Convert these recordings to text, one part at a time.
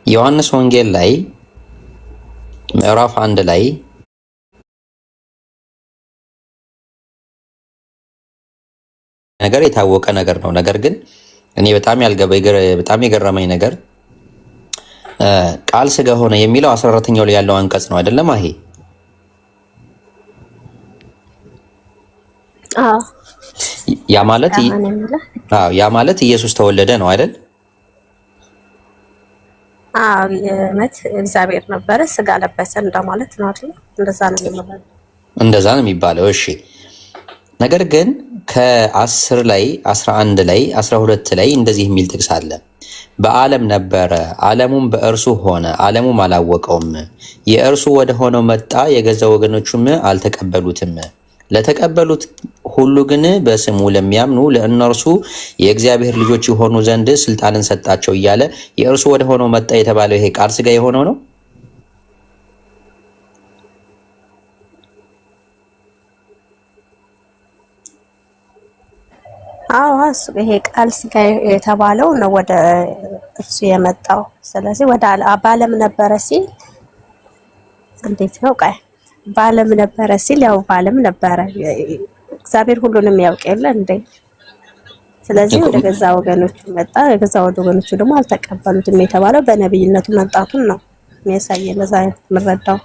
ዮሐንስ ወንጌል ላይ ምዕራፍ 1 ላይ ነገር የታወቀ ነገር ነው። ነገር ግን እኔ በጣም የገረመኝ ነገር ቃል ስጋ ሆነ የሚለው 14ኛው ላይ ያለው አንቀጽ ነው አይደለም? ይሄ ያ ማለት ኢየሱስ ተወለደ ነው አይደል? የመት እግዚአብሔር ነበረ ስጋ ለበሰ እንደማለት ነው አይደል? እንደዛ ነው የሚባለው። እሺ፣ ነገር ግን ከ10 ላይ 11 ላይ 12 ላይ እንደዚህ የሚል ጥቅስ አለ። በዓለም ነበረ፣ ዓለሙም በእርሱ ሆነ፣ ዓለሙም አላወቀውም። የእርሱ ወደ ሆነው መጣ፣ የገዛ ወገኖቹም አልተቀበሉትም። ለተቀበሉት ሁሉ ግን በስሙ ለሚያምኑ ለእነርሱ የእግዚአብሔር ልጆች የሆኑ ዘንድ ስልጣንን ሰጣቸው እያለ የእርሱ ወደ ሆነው መጣ የተባለው ይሄ ቃል ስጋ የሆነው ነው። ይሄ ቃል ስጋ የተባለው ነው ወደ እርሱ የመጣው። ስለዚህ ወደ በዓለም ነበረ ሲል እንዴት ነው? በዓለም ነበረ ሲል ያው በዓለም ነበረ። እግዚአብሔር ሁሉንም ያውቅ የለ እንዴ? ስለዚህ ወደ ገዛ ወገኖቹ መጣ፣ የገዛ ወገኖቹ ደግሞ አልተቀበሉትም የተባለው በነብይነቱ መምጣቱን ነው የሚያሳየው። ለዛ የምንረዳው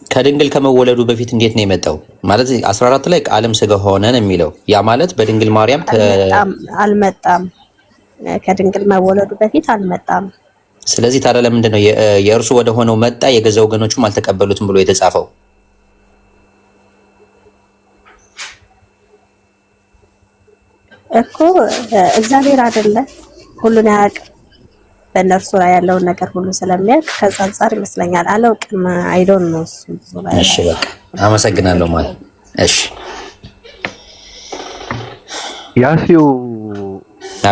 ከድንግል ከመወለዱ በፊት እንዴት ነው የመጣው? ማለት 14 ላይ ቃልም ስጋ ሆነ ነው የሚለው። ያ ማለት በድንግል ማርያም አልመጣም፣ ከድንግል መወለዱ በፊት አልመጣም። ስለዚህ ታዲያ ለምንድን ነው የእርሱ ወደ ሆነው መጣ የገዛ ወገኖቹም አልተቀበሉትም ብሎ የተጻፈው? እኮ እግዚአብሔር አይደለ ሁሉን ያውቅ፣ በእነርሱ ላይ ያለውን ነገር ሁሉ ስለሚያውቅ ከዛ አንጻር ይመስለኛል። አላውቅም፣ አይዶን ነው እሱ። እሺ በቃ አመሰግናለሁ ማለት እሺ። ያሲው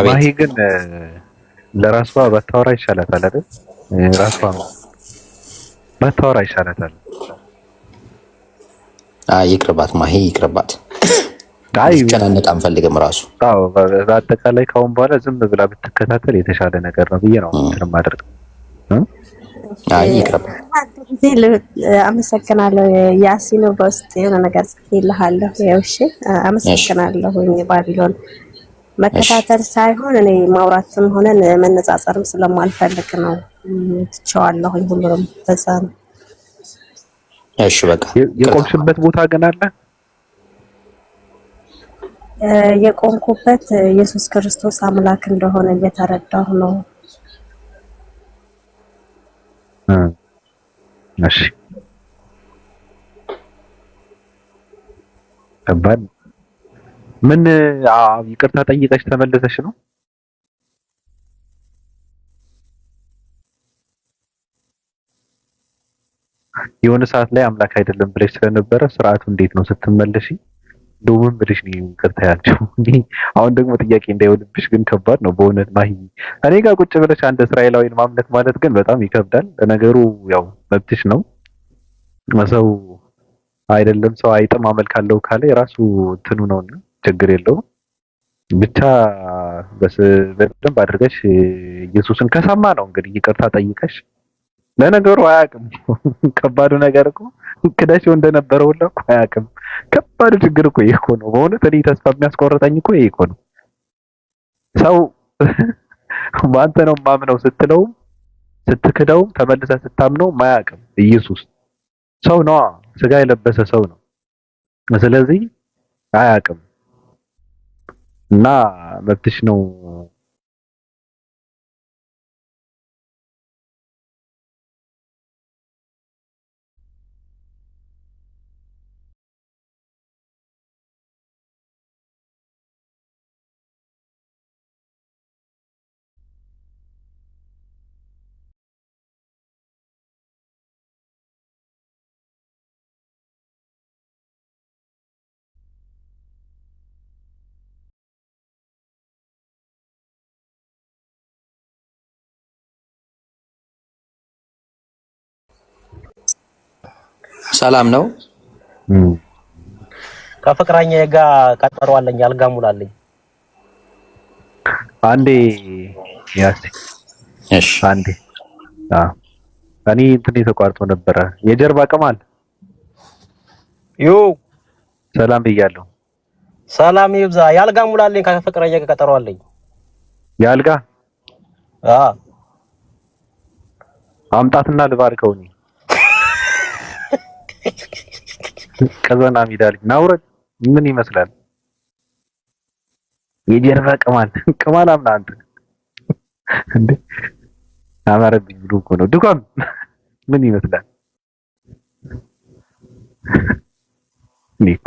ማሂ ግን ለራሷ ባታወራ ይሻላታል አይደል? ራሷ ባታወራ ይሻላታል። ይቅርባት ማሂ ይቅርባት። ጨናነቅ አንፈልግም ራሱ። አዎ በአጠቃላይ ካሁን በኋላ ዝም ብላ ብትከታተል የተሻለ ነገር ነው ብዬ ነው የማደርገው። አመሰግናለሁ። ያሲኖ በውስጥ የሆነ ነገር ጽፌልሃለሁ። እሺ አመሰግናለሁ። ባቢሎን መከታተል ሳይሆን እኔ ማውራትም ሆነን መነጻጸርም ስለማልፈልግ ነው ትቼዋለሁ ሁሉንም። በዛ ነው። እሺ በቃ የቆምሽበት ቦታ ግን አለ። የቆምኩበት ኢየሱስ ክርስቶስ አምላክ እንደሆነ እየተረዳሁ ነው። እሺ ከባድ ምን ይቅርታ ጠይቀሽ ተመለሰሽ ነው? የሆነ ሰዓት ላይ አምላክ አይደለም ብለሽ ስለነበረ ስርዓቱ እንዴት ነው ስትመለሽ? ዶምን ብለሽ ነው ይቅርታ ያልሽው? አሁን ደግሞ ጥያቄ እንዳይወልብሽ ግን ከባድ ነው በእውነት ማሂ። እኔ ጋር ቁጭ ብለሽ አንድ እስራኤላዊን ማምለክ ማለት ግን በጣም ይከብዳል። ነገሩ ያው መብትሽ ነው። ሰው አይደለም ሰው አይጥም አመልካለሁ ካለ የራሱ እንትኑ ነውና ችግር የለውም። ብቻ በደንብ አድርገሽ ኢየሱስን ከሰማ ነው እንግዲህ ይቅርታ ጠይቀሽ። ለነገሩ አያውቅም። ከባዱ ነገር እኮ ክዳሽው እንደነበረው ሁሉ እኮ አያውቅም። ከባዱ ችግር እኮ ይሄ እኮ ነው በእውነት። እኔ ተስፋ የሚያስቆርጠኝ እኮ ይሄ እኮ ነው። ሰው በአንተ ነው ማምነው ስትለውም ስትክደውም ተመልሰ ስታምነው ማያውቅም። ኢየሱስ ሰው ነው፣ ስጋ የለበሰ ሰው ነው። ስለዚህ አያውቅም እና መብትሽ ነው። ሰላም ነው። ከፍቅረኛዬ ጋር ቀጠሮ አለኝ፣ አልጋ ሙላለኝ። አንዴ ያስ እሺ አንዴ እኔ እንትን ተቋርጦ ነበረ። የጀርባ ቅማል ዮ ሰላም ብያለሁ። ሰላም ይብዛ። ያልጋ ሙላልኝ ከፍቅረኛ ጋር ቀጠሮ አለኝ። ያልጋ አምጣትና ልባርከው። እኔ ቀዘና ሚዳልኝ ናውረድ ምን ይመስላል? የጀርባ ቅማል አምና አንተ እንዴ አማረብኝ ብሎ እኮ ነው። ዱካም ምን ይመስላል? ኒኮ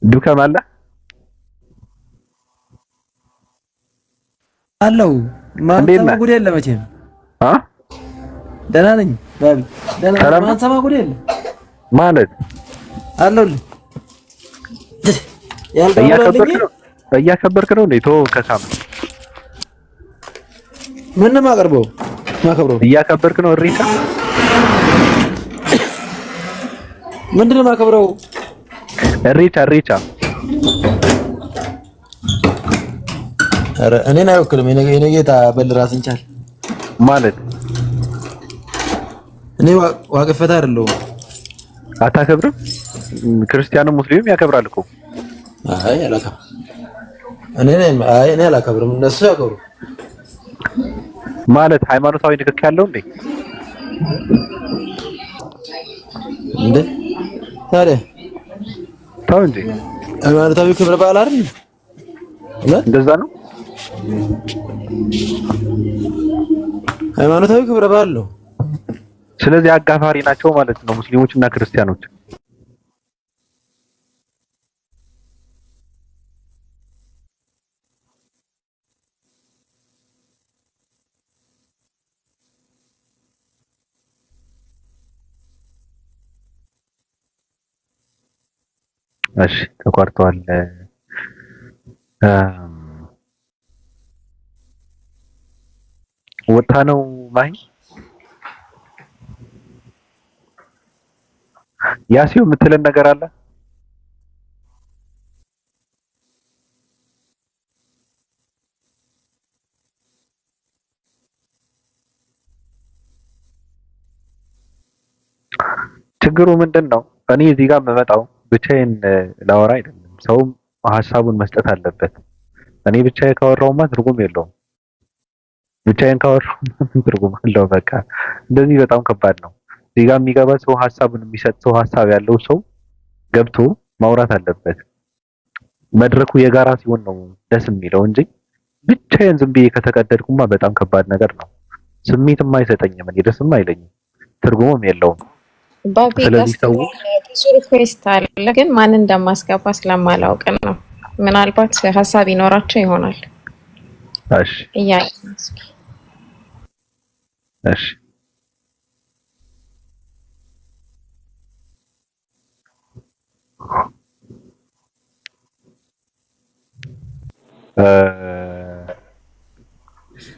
ዱካም አለ አለው ማንሰማ ጉድ የለ መቼም ደህና ነኝ ባቢ ደህና ነኝ። ማንሰማ ጉድ የለ ማለት አለውልኝ እያከበርክ ነው እንዴ? ተው ከሳም ምን ማቀርበው ማከብረው እያከበርክ ነው። እሪታ ምንድነው ማከብረው? እሪታ አረ እኔን አይወክልም። የኔ ጌታ በል ራስን ቻል ማለት እኔ ዋቅፈታ አይደለሁም። አታከብርም? ክርስቲያንም ሙስሊምም ያከብራል እኮ። አይ አላከብርም። እኔ አላከብርም፣ እነሱ ያከብሩ ማለት ሃይማኖታዊ ንክክ ያለው እንዴ ታዲያ ተው እንጂ ሃይማኖታዊ ክብረ በዓል አይደል? እንደዛ ነው። ሃይማኖታዊ ክብረ በዓል ነው። ስለዚህ አጋፋሪ ናቸው ማለት ነው ሙስሊሞች እና ክርስቲያኖች። እሺ ተቋርጧል። ወጣ ነው ማይ ያሲው የምትለን ነገር አለ? ችግሩ ምንድነው? እኔ እዚህ ጋር የምመጣው ብቻዬን ላወራ አይደለም። ሰውም ሀሳቡን መስጠት አለበት። እኔ ብቻዬን ካወራውማ ትርጉም የለውም። ብቻዬን ካወራው ትርጉም አለው። በቃ እንደዚህ በጣም ከባድ ነው። እዚህ ጋር የሚገባ ሰው ሀሳቡን የሚሰጥ ሰው ሀሳብ ያለው ሰው ገብቶ ማውራት አለበት። መድረኩ የጋራ ሲሆን ነው ደስ የሚለው እንጂ ብቻዬን ዝም ብዬ ከተቀደድኩማ በጣም ከባድ ነገር ነው። ስሜትም አይሰጠኝም፣ እኔ ደስም አይለኝም፣ ትርጉምም የለውም። ስለዚህ ሰው ብዙ ሪኩዌስት አለ፣ ግን ማን እንደማስገባ ስለማላውቅ ነው። ምናልባት ሀሳብ ይኖራቸው ይሆናል። እሺ እሺ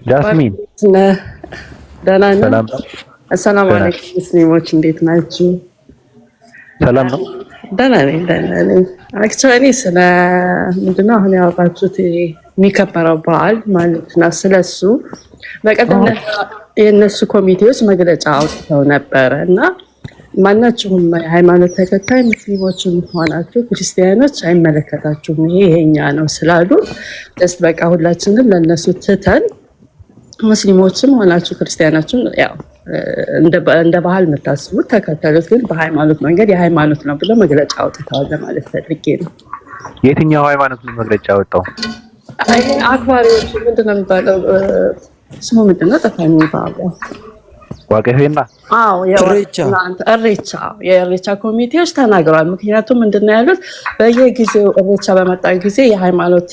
ጃስሚን ደህና ነህ? ሰላም አለይኩም ሙስሊሞች፣ እንዴት ናችሁ? ሰላም ነው። ደህና ነኝ። አክቹዋሊ ስለ ምንድነው አሁን ያወራችሁት የሚከበረው በዓል ማለት ነው። ስለሱ በቀደም የእነሱ ኮሚቴዎች መግለጫ አውጥተው ነበረ እና ማናችሁም ሃይማኖት ተከታይ ሙስሊሞችም ሆናችሁ ክርስቲያኖች አይመለከታችሁም፣ ይሄ የኛ ነው ስላሉ ደስ በቃ ሁላችንም ለነሱ ትተን ሙስሊሞችም ሆናችሁ ክርስቲያናችሁም ያው እንደ ባህል የምታስቡት ተከተሉት፣ ግን በሃይማኖት መንገድ የሃይማኖት ነው ብለው መግለጫ አውጥተዋል ለማለት ፈልጌ ነው። የትኛው ሃይማኖት ነው መግለጫ ያወጣው? አክባሪዎቹ ምንድነው የሚባለው? ስሙ ምንድነው? ጠፋኝ የሚባለው ዋቀሄና እሬቻ የእሬቻ ኮሚቴዎች ተናግረዋል። ምክንያቱም ምንድነው ያሉት በየጊዜው እሬቻ በመጣ ጊዜ የሃይማኖት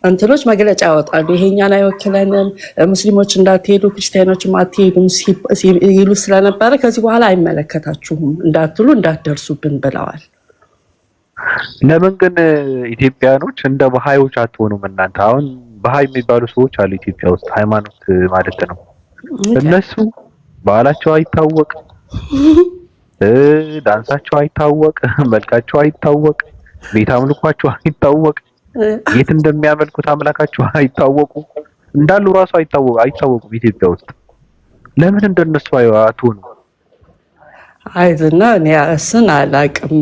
እንትኖች መግለጫ ያወጣሉ። ይሄኛን አይወክለንም፣ ሙስሊሞች እንዳትሄዱ፣ ክርስቲያኖችም አትሄዱም ይሉ ስለነበረ ከዚህ በኋላ አይመለከታችሁም እንዳትሉ እንዳትደርሱብን ብለዋል። ለምን ግን ኢትዮጵያኖች እንደ ባህዮች አትሆኑም እናንተ? አሁን ባህይ የሚባሉ ሰዎች አሉ ኢትዮጵያ ውስጥ፣ ሃይማኖት ማለት ነው። እነሱ ባህላቸው አይታወቅ፣ ዳንሳቸው አይታወቅ፣ መልካቸው አይታወቅ፣ ቤት አምልኳቸው አይታወቅ፣ የት እንደሚያመልኩት አምላካቸው አይታወቁ። እንዳሉ ራሱ አይታወቁም ኢትዮጵያ ውስጥ። ለምን እንደነሱ አትሆኑ? አይዝና እኔ እሱን አላቅም።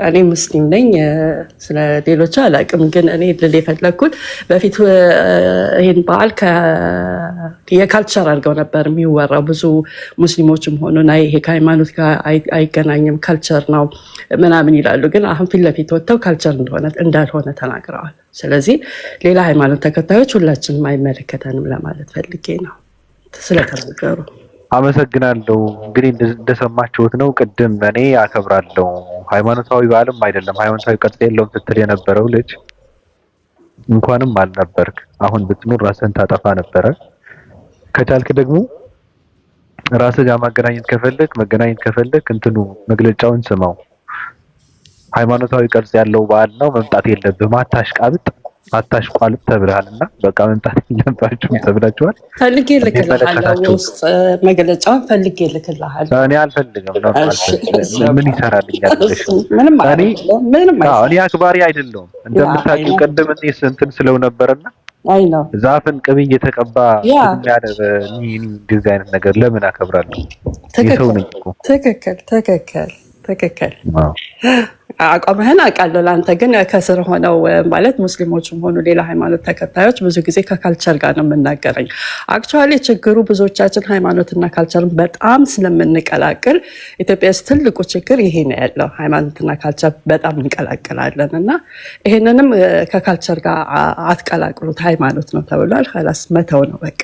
እኔ ሙስሊም ነኝ፣ ስለ ሌሎቹ አላቅም። ግን እኔ ልል የፈለግኩት በፊት ይህን በዓል የካልቸር አድርገው ነበር የሚወራው። ብዙ ሙስሊሞችም ሆኑ ይሄ ከሃይማኖት ጋር አይገናኝም ካልቸር ነው ምናምን ይላሉ። ግን አሁን ፊት ለፊት ወጥተው ካልቸር እንዳልሆነ ተናግረዋል። ስለዚህ ሌላ ሃይማኖት ተከታዮች ሁላችንም አይመለከተንም ለማለት ፈልጌ ነው ስለተናገሩ። አመሰግናለሁ። እንግዲህ እንደሰማችሁት ነው። ቅድም እኔ አከብራለሁ ሃይማኖታዊ በዓልም አይደለም ሃይማኖታዊ ቅርጽ የለውም ስትል የነበረው ልጅ እንኳንም አልነበርክ። አሁን ብትኖር ራስህን ታጠፋ ነበረ። ከቻልክ ደግሞ ራስህ ጋር መገናኘት ከፈለክ እንትኑ መግለጫውን ስማው። ሃይማኖታዊ ቅርጽ ያለው በዓል ነው መምጣት የለብህም። አታሽቋልጥ ተብለሃልና በቃ መምጣት የለባችሁም ተብላችኋል። ፈልጌ ልክልሃለሁ፣ ውስጥ መግለጫውን ፈልጌ ልክልሃለሁ። እኔ አልፈልግም ነው ምን ይሰራልኛል? እኔ አክባሪ አይደለሁም እንደምታውቂው። ቅድም እንትን ስለው ነበርና አይ ነው ዛፍን ቅቤ እየተቀባ እንደዚህ አይነት ነገር ለምን አከብራለሁ? ይሰው ነኝ እኮ። ትክክል አቋምህን አውቃለሁ። ለአንተ ግን ከስር ሆነው ማለት ሙስሊሞችም ሆኑ ሌላ ሃይማኖት ተከታዮች ብዙ ጊዜ ከካልቸር ጋር ነው የምናገረኝ። አክቹዋሊ ችግሩ ብዙዎቻችን ሃይማኖትና ካልቸርን በጣም ስለምንቀላቅል ኢትዮጵያ ውስጥ ትልቁ ችግር ይሄ ነው ያለው። ሃይማኖትና ካልቸር በጣም እንቀላቅላለን እና ይሄንንም ከካልቸር ጋር አትቀላቅሉት ሃይማኖት ነው ተብሏል። ኸላስ መተው ነው በቃ።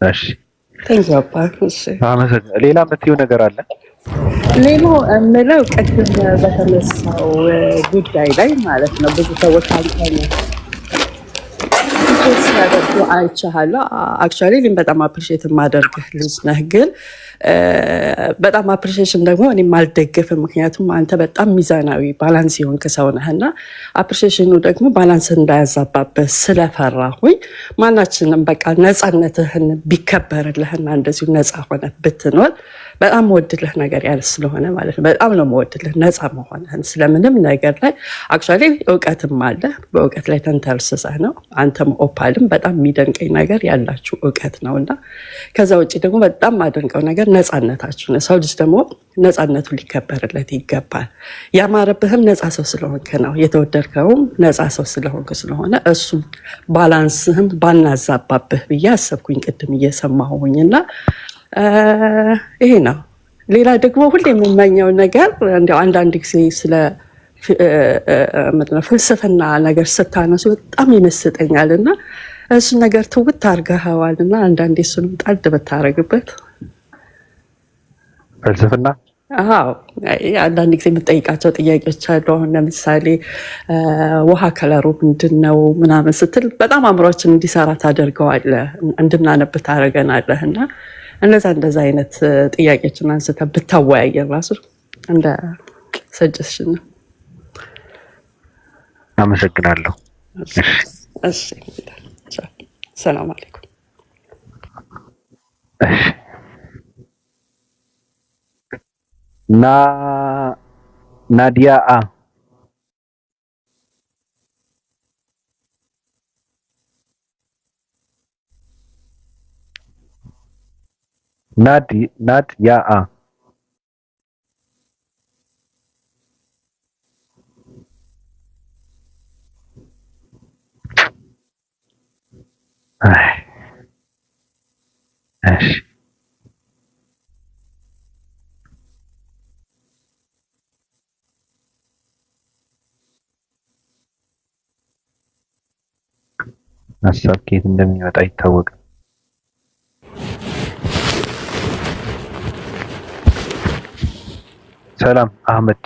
እሺ ሌላ የምትይው ነገር አለ? ሌላው የምለው ቅድም በተነሳው ጉዳይ ላይ ማለት ነው ብዙ ሰዎች ሲያደርጉ አይቻለሁ። አክቹዋሊ እኔም በጣም አፕሪሼት የማደርግህ ልጅ ነህ፣ ግን በጣም አፕሪሼሽን ደግሞ እኔም አልደግፍም። ምክንያቱም አንተ በጣም ሚዛናዊ ባላንስ የሆንክ ሰው ነህ እና አፕሪሼሽኑ ደግሞ ባላንስ እንዳያዛባብህ ስለፈራሁኝ ማናችንም በቃ ነፃነትህን ቢከበርልህና እንደዚሁ ነፃ ሆነ ብትኖር በጣም መወድልህ ነገር ያለ ስለሆነ ማለት ነው። በጣም ነው መወድልህ ነፃ መሆንህን ስለምንም ነገር ላይ። አክቹዋሊ እውቀትም አለ፣ በእውቀት ላይ ተንተርሰህ ነው። አንተም ኦፓልም በጣም የሚደንቀኝ ነገር ያላችሁ እውቀት ነው እና ከዛ ውጭ ደግሞ በጣም ማደንቀው ነገር ነፃነታችሁ ነው። ሰው ልጅ ደግሞ ነፃነቱ ሊከበርለት ይገባል። ያማረብህም ነፃ ሰው ስለሆንክ ነው። የተወደድከውም ነፃ ሰው ስለሆንክ ስለሆነ እሱ ባላንስህም ባናዛባብህ ብዬ አሰብኩኝ ቅድም እየሰማሁኝ እና ይሄ ነው። ሌላ ደግሞ ሁሌ የምመኘው ነገር እንዲያው አንዳንድ ጊዜ ስለ ፍልስፍና ነገር ስታነሱ በጣም ይመስጠኛል እና እሱን ነገር ትውት አድርገኸዋል እና አንዳንዴ እሱንም ጣል ብታረግበት። ፍልስፍና አንዳንድ ጊዜ የምጠይቃቸው ጥያቄዎች አሉ። አሁን ለምሳሌ ውሃ ከለሩ ምንድን ነው ምናምን ስትል በጣም አእምሯችን እንዲሰራ ታደርገዋለህ፣ እንድናነብ ታደርገናለህ እና እንደዛ አይነት ጥያቄዎችን አንስተህ ብታወያየን ራሱ እንደ ሰጀስሽን ነው። አመሰግናለሁ። እሺ ሰላም አለይኩም። ናዲያ ናዲያ እሺ ሀሳብ ከየት እንደሚመጣ አይታወቅም። ሰላም አህመድ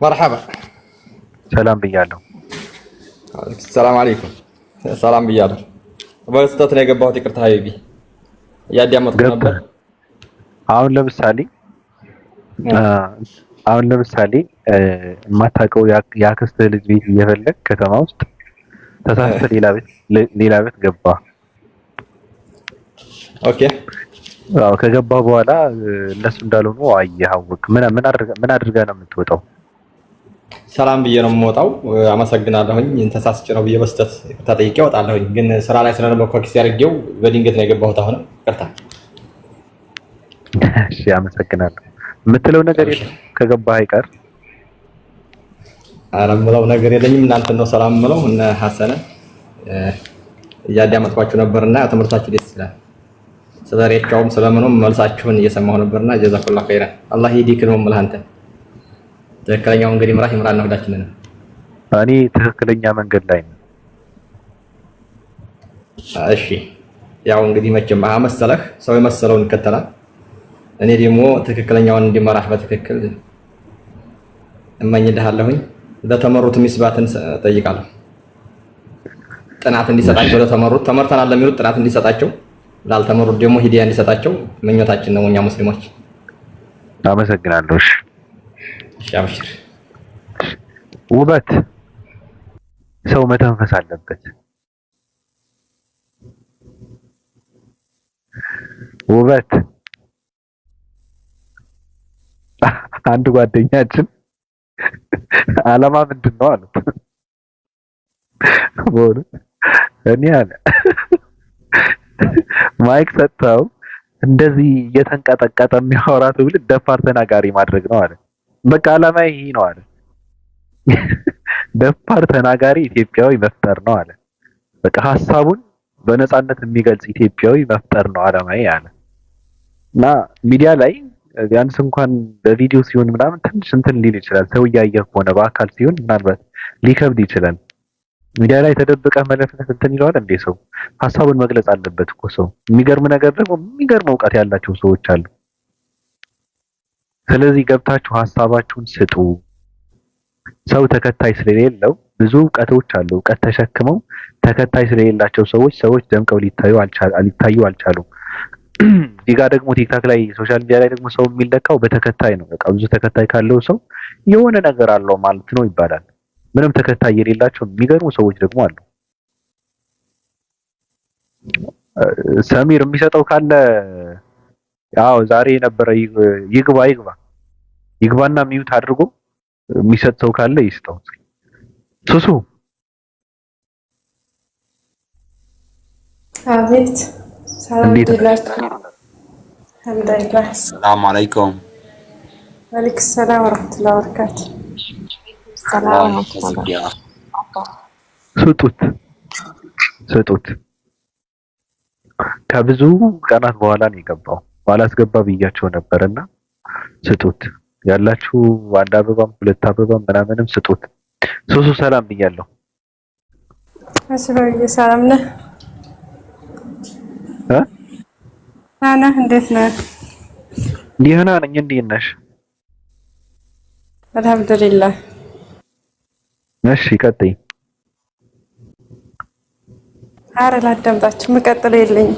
መርሐባ ሰላም ብያለሁ። ሰላም አለይኩም ሰላም ብያለሁ። በስተት ነው የገባሁት። ይቅርታ ሀቢቢ ያዳመጥኩ ነበር። አሁን ለምሳሌ የማታውቀው የአክስትህ ልጅ ቤት እየፈለግ ከተማ ውስጥ ተሳስተህ ሌላ ቤት ገባ። ኦኬ አዎ ከገባ በኋላ እነሱ እንዳልሆኑ አየሃውክ ምን አድርጋ ነው የምትወጣው? ሰላም ብዬ ነው የምወጣው። አመሰግናለሁኝ ተሳስቼ ነው ብዬ በስተት ተጠይቄ እወጣለሁኝ። ግን ስራ ላይ ስለነበርኩ ኪስ ያርጌው በድንገት ነው የገባሁት። አሁን ይቅርታ። እሺ አመሰግናለሁ። የምትለው ነገር የለም ከገባህ አይቀር? ኧረ የምለው ነገር የለኝም። እናንተ ነው ሰላም የምለው እነ ሐሰነ እያዳመጥኳችሁ ነበርና ትምህርታችሁ ደስ ይላል። ስለሬቻውም ስለምንም መልሳችሁን እየሰማሁ ነበርና ጀዛኩላህ ኸይራን። አላህ ይዲክ ነው የምልህ አንተ ትክክለኛው እንግዲህ ምራህ ይምራና ሁላችንን። እኔ ትክክለኛ መንገድ ላይ ነኝ። እሺ ያው እንግዲህ መቼም መሰለህ ሰው የመሰለውን ይከተላል። እኔ ደግሞ ትክክለኛውን እንዲመራህ በትክክል እመኝልሃለሁኝ። ለተመሩት ሚስባትን ጠይቃለሁ። ጥናት እንዲሰጣቸው ለተመሩት ተመርተናል ለሚሉት ጥናት እንዲሰጣቸው፣ ላልተመሩት ደግሞ ሂዳያ እንዲሰጣቸው ምኞታችን ነው እኛ ሙስሊሞች። አመሰግናለሁ። እሺ አብሽር። ውበት ሰው መተንፈስ አለበት። ውበት አንድ ጓደኛችን አላማ ምንድነው አሉት። ወደ እኔ አለ ማይክ ሰጥተው እንደዚህ እየተንቀጠቀጠ የሚያወራ ትውልድ ደፋር ተናጋሪ ማድረግ ነው አለ። በቃ አላማ ይሄ ነው አለ። ደፋር ተናጋሪ ኢትዮጵያዊ መፍጠር ነው አለ። በቃ ሐሳቡን በነፃነት የሚገልጽ ኢትዮጵያዊ መፍጠር ነው አላማዬ አለ። እና ሚዲያ ላይ ቢያንስ እንኳን በቪዲዮ ሲሆን ምናምን ትንሽ እንትን ሊል ይችላል። ሰው እያየህ ከሆነ በአካል ሲሆን ምናልባት ሊከብድ ይችላል። ሚዲያ ላይ ተደብቀህ መለፍለፍ እንትን ይለዋል እንዴ? ሰው ሐሳቡን መግለጽ አለበት እኮ ሰው። የሚገርም ነገር ደግሞ የሚገርም እውቀት ያላቸው ሰዎች አሉ። ስለዚህ ገብታችሁ ሐሳባችሁን ስጡ። ሰው ተከታይ ስለሌለው ብዙ እውቀቶች አሉ። እውቀት ተሸክመው ተከታይ ስለሌላቸው ሰዎች ደምቀው ሊታዩ አልቻሉም። እዚህ ጋር ደግሞ ቲክታክ ላይ ሶሻል ሚዲያ ላይ ደግሞ ሰው የሚለካው በተከታይ ነው። በቃ ብዙ ተከታይ ካለው ሰው የሆነ ነገር አለው ማለት ነው ይባላል። ምንም ተከታይ የሌላቸው የሚገርሙ ሰዎች ደግሞ አሉ። ሰሚር የሚሰጠው ካለ ያው ዛሬ የነበረ ይግባና ሚዩት አድርጎ የሚሰጥ ሰው ካለ ይስጠው። ሱሱ አቤት ሰላም አልሐምዱሊላህ። ሰላም አለይኩም። ወአለይኩም ሰላም ወራህመቱላሂ ወበረካቱ። ስጡት። ከብዙ ቀናት በኋላ ነው የገባው። ባላስገባ ብያቸው ነበርና ስጡት። ያላችሁ አንድ አበባም ሁለት አበባም ምናምንም ስጡት። ሱሱ ሰላም ብያለሁ። አስባዬ ሰላም ነህ? ናና እንዴት ነህ? ደህና ነኝ። እንዴት ነሽ? አልሐምዱሊላህ። እሺ ቀጥይ። ኧረ ላዳምጣችሁ የምቀጥለው የለኝም።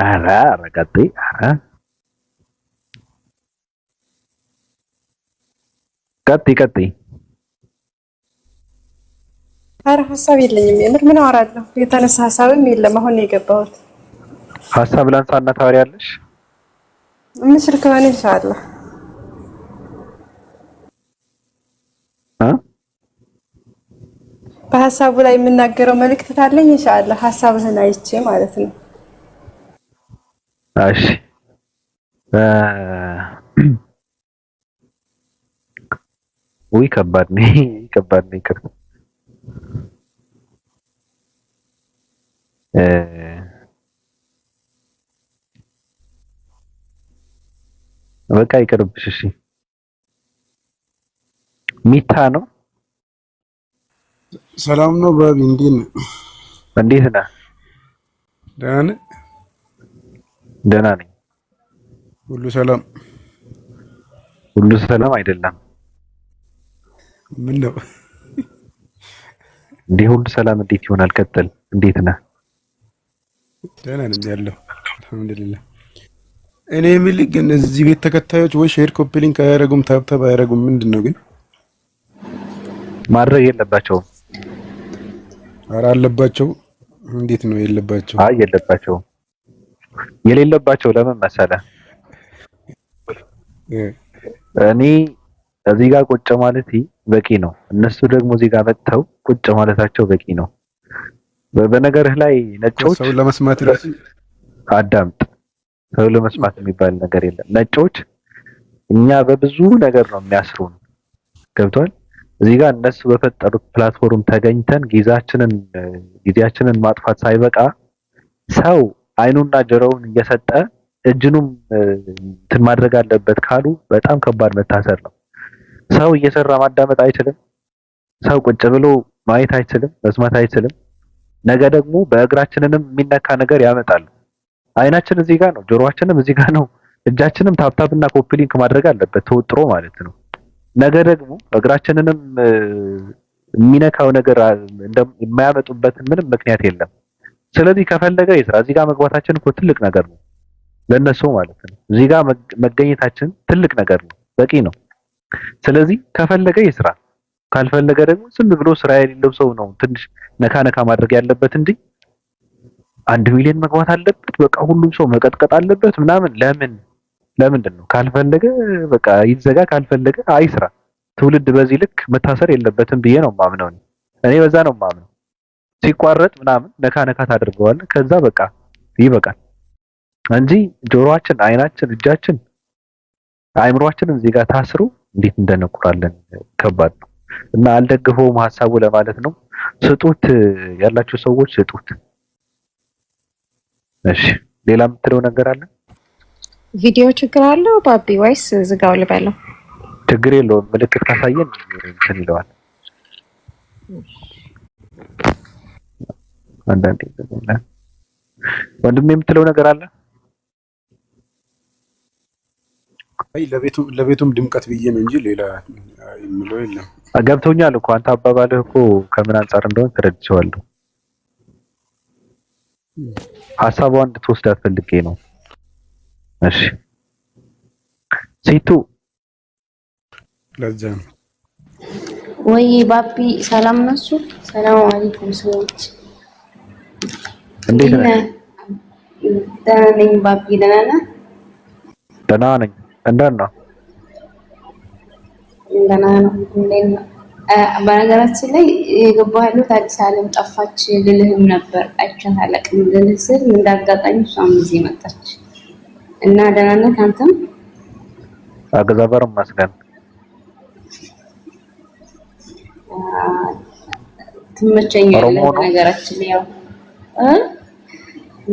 ኧረ ቀጥይ። ቀጥይ። ኧረ ሀሳብ የለኝም የምር ምን አወራለሁ? የተነሳ ሀሳብም የለም። አሁን ነው የገባሁት። ሀሳብ ላንሳና ታወሪያለሽ? የምችል ከሆነ ኢንሻአላህ። በሀሳቡ ላይ የምናገረው መልእክት ታለኝ ኢንሻአላህ። ሀሳብህን አይቼ ማለት ነው። እሺ ወይ ከባድ ነው ይቅር። በቃ ይቅርብሽ። እሺ ሚታ ነው። ሰላም ነው ባቢ፣ እንዴት ነህ? ደህና ነህ? ደህና ነኝ። ሁሉ ሰላም? ሁሉ ሰላም አይደለም። ምን ነው እንዴ? ሁሉ ሰላም እንዴት ይሆናል? ቀጥል። እንዴት ነህ? ደህና ነኝ ያለው አልሐምዱሊላህ። እኔ የምልህ ግን እዚህ ቤት ተከታዮች ወይ ሼር ኮፒ ሊንክ አያደርጉም፣ ታብታብ አያደርጉም። ምንድነው ግን? ማድረግ የለባቸውም። ኧረ አለባቸው። እንዴት ነው የለባቸው? አይ የለባቸውም። የሌለባቸው ለምን መሰለ? እኔ እዚህ ጋር ቁጭ ማለት በቂ ነው። እነሱ ደግሞ እዚህ ጋር መጥተው ቁጭ ማለታቸው በቂ ነው። በነገርህ ላይ ነጮች ሰው ለመስማት አዳምጥ፣ ሰው ለመስማት የሚባል ነገር የለም። ነጮች እኛ በብዙ ነገር ነው የሚያስሩን። ገብቷል? እዚህ ጋር እነሱ በፈጠሩት ፕላትፎርም ተገኝተን ጊዜያችንን ማጥፋት ሳይበቃ ሰው አይኑና ጆሮውን እየሰጠ እጅኑም እንትን ማድረግ አለበት ካሉ በጣም ከባድ መታሰር ነው። ሰው እየሰራ ማዳመጥ አይችልም። ሰው ቁጭ ብሎ ማየት አይችልም፣ መስማት አይችልም። ነገ ደግሞ በእግራችንንም የሚነካ ነገር ያመጣሉ። አይናችን እዚህ ጋር ነው፣ ጆሮአችንም እዚህ ጋር ነው። እጃችንም ታፕታፕና ኮፒሊንክ ማድረግ አለበት ተወጥሮ ማለት ነው። ነገ ደግሞ እግራችንንም የሚነካው ነገር የማያመጡበት ምንም ምክንያት የለም። ስለዚህ ከፈለገ ይስራ። እዚህ ጋር መግባታችን እኮ ትልቅ ነገር ነው ለነሱ ማለት ነው። እዚህ ጋር መገኘታችን ትልቅ ነገር ነው፣ በቂ ነው። ስለዚህ ከፈለገ ይስራ፣ ካልፈለገ ደግሞ ዝም ብሎ ስራ የሌለው ሰው ነው ትንሽ ነካ ማድረግ ያለበት እንጂ 1 ሚሊዮን መግባት አለበት፣ በቃ ሁሉም ሰው መቀጥቀጥ አለበት ምናምን። ለምንድን ነው? ካልፈለገ በቃ ይዘጋ፣ ካልፈለገ አይስራ። ትውልድ በዚህ ልክ መታሰር የለበትም ብዬ ነው ማምነው። እኔ በዛ ነው ማምነው። ሲቋረጥ ምናምን ነካ ታደርገዋለህ፣ ከዛ በቃ ይበቃል እንጂ ጆሮአችን፣ አይናችን፣ እጃችን፣ አእምሮአችን እዚህ ጋር ታስሮ እንዴት እንደነቁራለን ከባድ ነው። እና አልደግፈውም ሐሳቡ ለማለት ነው። ስጡት፣ ያላችሁ ሰዎች ስጡት። እሺ፣ ሌላ የምትለው ነገር አለ? ቪዲዮ ችግር አለው ባቢ ወይስ ዝጋው ልበለው? ችግር የለውም። ምልክት ካሳየን እንትን ይለዋል። አንዳንዴ ወንድም የምትለው ነገር አለ? አይ ለቤቱም ድምቀት ብዬ ነው እንጂ ሌላ የምለው የለም። ገብቶኛል እኮ አንተ አባባልህ እኮ ከምን አንፃር እንደሆነ ተረድቼዋለሁ። ሐሳቧን እንድትወስዳት ፈልጌ ነው። እሺ ሲቱ ለዛ ነው ወይ ባቢ ሰላም ነሱ? ሰላም አለይኩም ሰዎች፣ እንዴት ነህ? ደህና ነኝ ባቢ። ደህና ነህ? ደህና ነኝ። እንደት ነው? ደህና ነው። እንዴት ነው? በነገራችን ላይ የገባሁት አዲስ ዓለም ጠፋች ልልህም ነበር። አይቻት አላውቅም ልልህ ስል እንዳጋጣሚ እሷም እዚህ መጣች እና ደህና ነህ አንተም? እግዚአብሔር ይመስገን። ትመቸኛለህ። ነገራችን ላይ ያው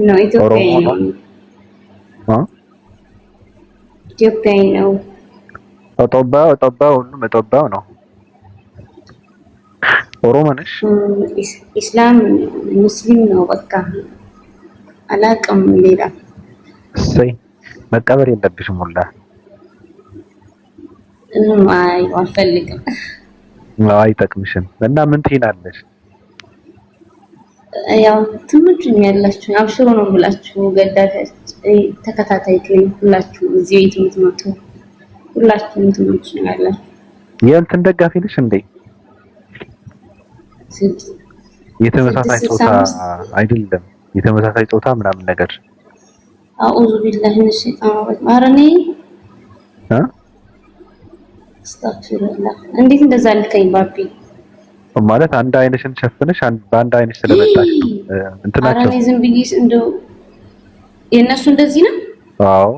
ነው ኢትዮጵያዊ ነው ኢትዮጵያዊ ነው። ኦጦባ ሁሉም ኦጦባው ነው። ኦሮሞ ነሽ? ኢስላም ሙስሊም ነው። በቃ አላውቅም ሌላ። እሰይ መቀበር የለብሽም ሁላ። አይ አልፈልግም። አይጠቅምሽም። እና ምን ትይናለሽ? ያው ትምቹኛላችሁ፣ አብሽሮ ነው ብላችሁ ገዳፊያች ተከታታይ ክሊን ሁላችሁ እዚህ ቤት የምትመጡ ሁላችሁም ትምቹኛላችሁ። የእንትን ደጋፊ ነሽ እንዴ? የተመሳሳይ ጾታ አይደለም፣ የተመሳሳይ ጾታ ምናምን ነገር። አኡዙ ቢላሂ ሚነሽ ሸይጣን ረጂም። ኧረ እኔ አስተግፊሩላህ። እንዴት እንደዛ ልከኝ ባቢ? ማለት አንድ አይነሽን ሸፍነሽ በአንድ አይነሽ ስለመጣሽ እንትናቸው። ኧረ እኔ ዝም ብዬ እንደው የእነሱ እንደዚህ ነው። አዎ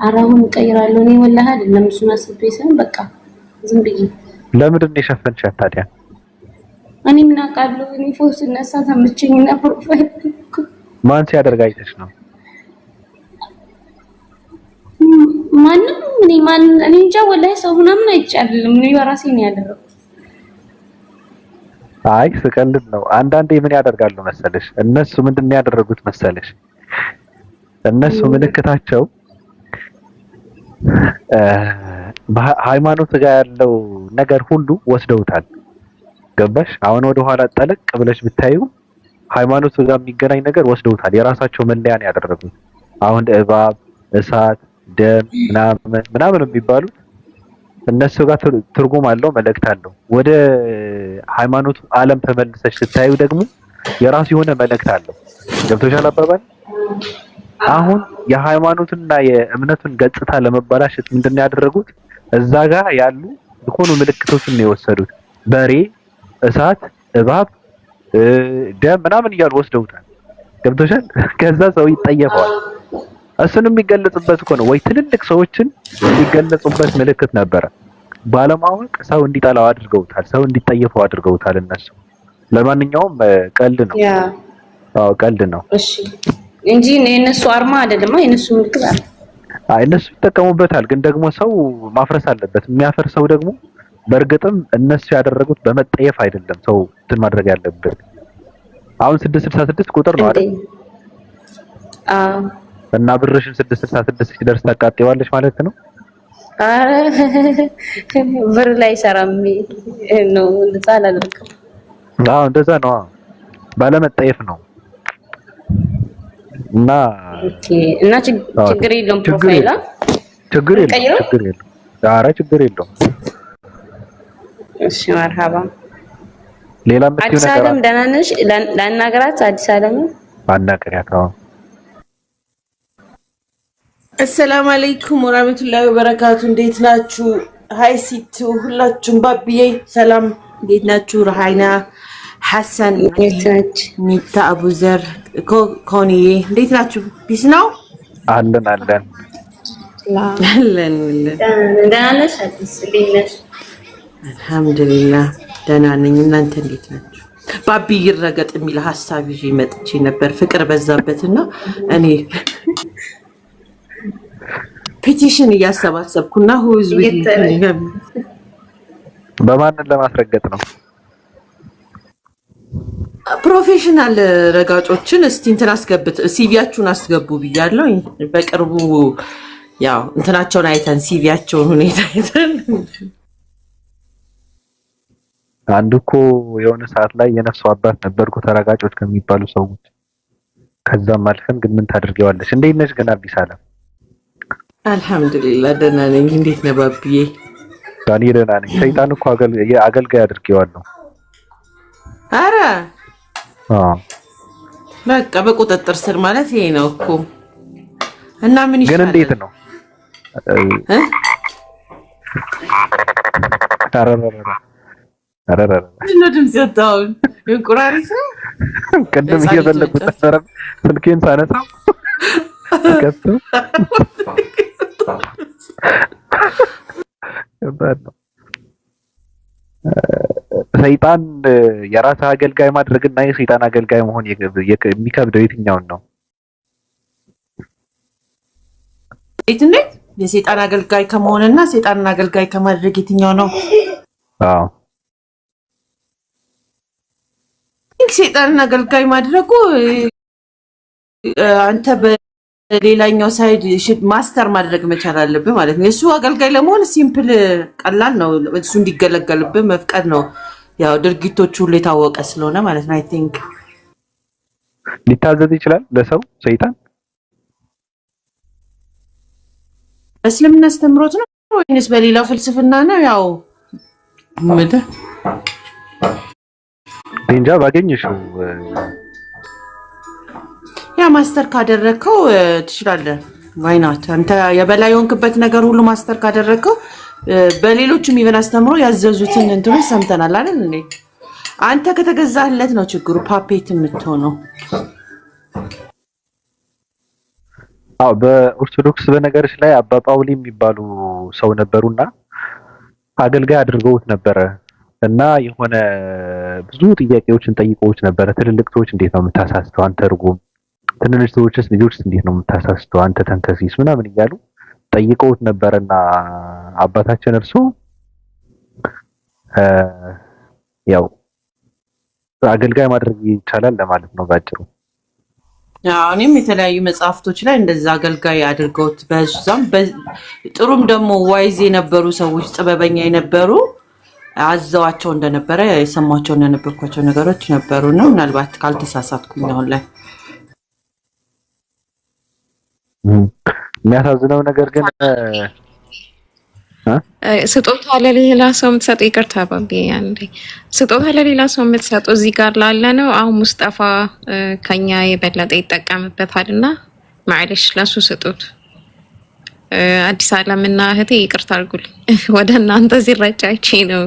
ኧረ አሁን እቀይራለሁ። እኔ ወላሂ አይደለም እሱን አስቤ ሳይሆን በቃ ዝም ብዬ። ለምንድን ነው የሸፈንሻት ታዲያ? እኔ ምን አውቃለሁ? እኔ ፎቶ ስነሳ ተመቸኝና ፕሮፋይል ማን ሲያደርግ አይተሽ ነው? ማንም እኔ እንጃ ወላሂ ሰው ምናምን አይቻልም። እኔ በራሴ ነው ያደረኩት። አይ ስቀልድ ነው። አንዳንዴ ምን ያደርጋሉ መሰለሽ? እነሱ ምንድን ነው ያደረጉት መሰለሽ? እነሱ ምልክታቸው ሃይማኖት ጋር ያለው ነገር ሁሉ ወስደውታል። ገባሽ? አሁን ወደ ኋላ ጠለቅ ብለሽ ብታዩ ሃይማኖት ጋር የሚገናኝ ነገር ወስደውታል። የራሳቸው መለያ ነው ያደረጉት። አሁን እባብ፣ እሳት፣ ደም ምናምን የሚባሉት እነሱ ጋር ትርጉም አለው፣ መልእክት አለው። ወደ ሃይማኖቱ ዓለም ተመልሰሽ ስታዩ ደግሞ የራሱ የሆነ መልእክት አለው። ገብቶሻል አባባል? አሁን የሃይማኖትና የእምነቱን ገጽታ ለመባላሸት ምንድነው ያደረጉት? እዛ ጋር ያሉ የሆኑ ምልክቶችን ነው የወሰዱት። በሬ፣ እሳት፣ እባብ፣ ደም ምናምን እያሉ ወስደውታል። ገብቶሻል? ከዛ ሰው ይጠየፈዋል። እሱን የሚገለጽበት እኮ ነው ወይ ትልልቅ ሰዎችን የሚገለጹበት ምልክት ነበረ። ባለማወቅ ሰው እንዲጠላው አድርገውታል። ሰው እንዲጠየፈው አድርገውታል እነሱ። ለማንኛውም ቀልድ ነው። አዎ ቀልድ ነው። እሺ እንጂ የነሱ አርማ አይደለም፣ የነሱ ምልክት አለ። እነሱ ይጠቀሙበታል፣ ግን ደግሞ ሰው ማፍረስ አለበት። የሚያፈርሰው ደግሞ በእርግጥም እነሱ ያደረጉት በመጠየፍ አይደለም። ሰው እንትን ማድረግ ያለበት አሁን 666 ቁጥር ነው አይደል? እና ብርሽን 666 ሲደርስ ታቃጥይዋለሽ ማለት ነው። ብር ላይ ሰራም ነው እንደዛ አላደርግም። እንደዛ ነው፣ ባለመጠየፍ ነው። እና እና ችግር የለውም። ፕሮፋይላ ችግር የለውም። ኧረ ችግር የለውም። እሺ መርሃባ። ሌላ ምትዩ ነገር አዲስ ዓለም ደህና ነሽ? ላናገራት አዲስ ዓለም አናገራት። አሰላሙ አለይኩም ወራህመቱላሂ ወበረካቱ። እንዴት ናችሁ? ሃይ ሲቱ ሁላችሁም፣ ባብዬ ሰላም፣ እንዴት ናችሁ? ረሃይና ሐሰን፣ ሚታ፣ አቡዘር፣ ኮኒዬ እንዴት ናችሁ? ፒስ ነው አለን። ደህና ነሽ? አዲስ እንዴት ነሽ? አልሐምዱሊላህ ደህና ነኝ። እናንተ እንዴት ናችሁ? ባቢ ይረገጥ የሚል ሀሳብ ይዤ መጥቼ ነበር። ፍቅር በዛበትና እኔ ፔቲሽን እያሰባሰብኩና ህዝብ በማንን ለማስረገጥ ነው? ፕሮፌሽናል ረጋጮችን እስቲ እንትን አስገብት ሲቪያችሁን አስገቡ ብያለሁ። በቅርቡ ያው እንትናቸውን አይተን ሲቪያቸውን ሁኔታ አይተን አንዱ እኮ የሆነ ሰዓት ላይ የነፍሱ አባት ነበርኩ ተረጋጮች ከሚባሉ ሰዎች። ከዛም አልፈን ግን ምን ታደርጊዋለሽ? እንዴት ነሽ ግን አዲስ ዓለም? አልሐምዱሊላህ ደህና ነኝ። እንዴት ነህ ባብዬ? ዳኒ ደህና ነኝ። ሰይጣን እኮ አገልጋይ አድርጌዋለሁ። አረ በቃ በቁጥጥር ስር ማለት ይሄ ነው እኮ። እና ምን ይሻላል ግን እንዴት ነው? አረረረ ምንድነው ድምጽ ያጣው? እንቁራሪት ነው። ቅድም እየበለኩት ነበር ስልኬን ሳነሳ ከሱ ሰይጣን የራስ አገልጋይ ማድረግና የሰይጣን አገልጋይ መሆን የሚከብደው የትኛውን ነው? እንዴት የሰይጣን አገልጋይ ከመሆንና ሰይጣንን አገልጋይ ከማድረግ የትኛው ነው? ሰይጣንን አገልጋይ ማድረጉ አንተ በሌላኛው ሳይድ ማስተር ማድረግ መቻል አለብህ ማለት ነው። የሱ አገልጋይ ለመሆን ሲምፕል ቀላል ነው። እሱ እንዲገለገልብህ መፍቀድ ነው። ያው ድርጊቶቹ ሁሉ የታወቀ ስለሆነ ማለት ነው። አይ ቲንክ ሊታዘዝ ይችላል ለሰው ሰይጣን። እስልምና አስተምሮት ነው ወይስ በሌላው ፍልስፍና ነው? ያው እንጃ ባገኘሽው ያ ማስተር ካደረከው ትችላለህ። ዋይ ናት አንተ የበላይ ሆንክበት ነገር ሁሉ ማስተር ካደረከው በሌሎችም ይበን አስተምሮ ያዘዙትን እንትኖች ሰምተናል አይደል እንዴ? አንተ ከተገዛህለት ነው ችግሩ ፓፔት የምትሆነው። በኦርቶዶክስ በነገርሽ ላይ አባ ጳውሊ የሚባሉ ሰው ነበሩና አገልጋይ አድርገውት ነበረ እና የሆነ ብዙ ጥያቄዎችን ጠይቀውት ነበረ። ትልልቅ ሰዎች እንዴት ነው የምታሳስተው አንተ እርጉም፣ ትንንሽ ሰዎችስ ልጆችስ እንዴት ነው የምታሳስተው አንተ ተንከሲስ ምናምን እያሉ ጠይቀውት ነበረና አባታችን እርሱ ያው አገልጋይ ማድረግ ይቻላል ለማለት ነው ባጭሩ። እኔም የተለያዩ መጽሐፍቶች ላይ እንደዛ አገልጋይ አድርገውት በዛም ጥሩም ደግሞ ዋይዝ የነበሩ ሰዎች ጥበበኛ የነበሩ አዘዋቸው እንደነበረ የሰማቸው እንደነበርኳቸው ነገሮች ነበሩ ነው። ምናልባት ካልተሳሳትኩኝ አሁን ላይ የሚያሳዝነው ነገር ግን ስጦታ ለሌላ ሰው የምትሰጡ ይቅርታ ባቢ አንዴ ስጦታ ለሌላ ሰው የምትሰጡ እዚህ ጋር ላለ ነው። አሁን ሙስጠፋ ከኛ የበለጠ ይጠቀምበታልና ማዕለሽ ለሱ ስጡት። አዲስ ዓለምና እህቴ ይቅርታ አድርጉልኝ ወደ እናንተ ሲረጫች ነው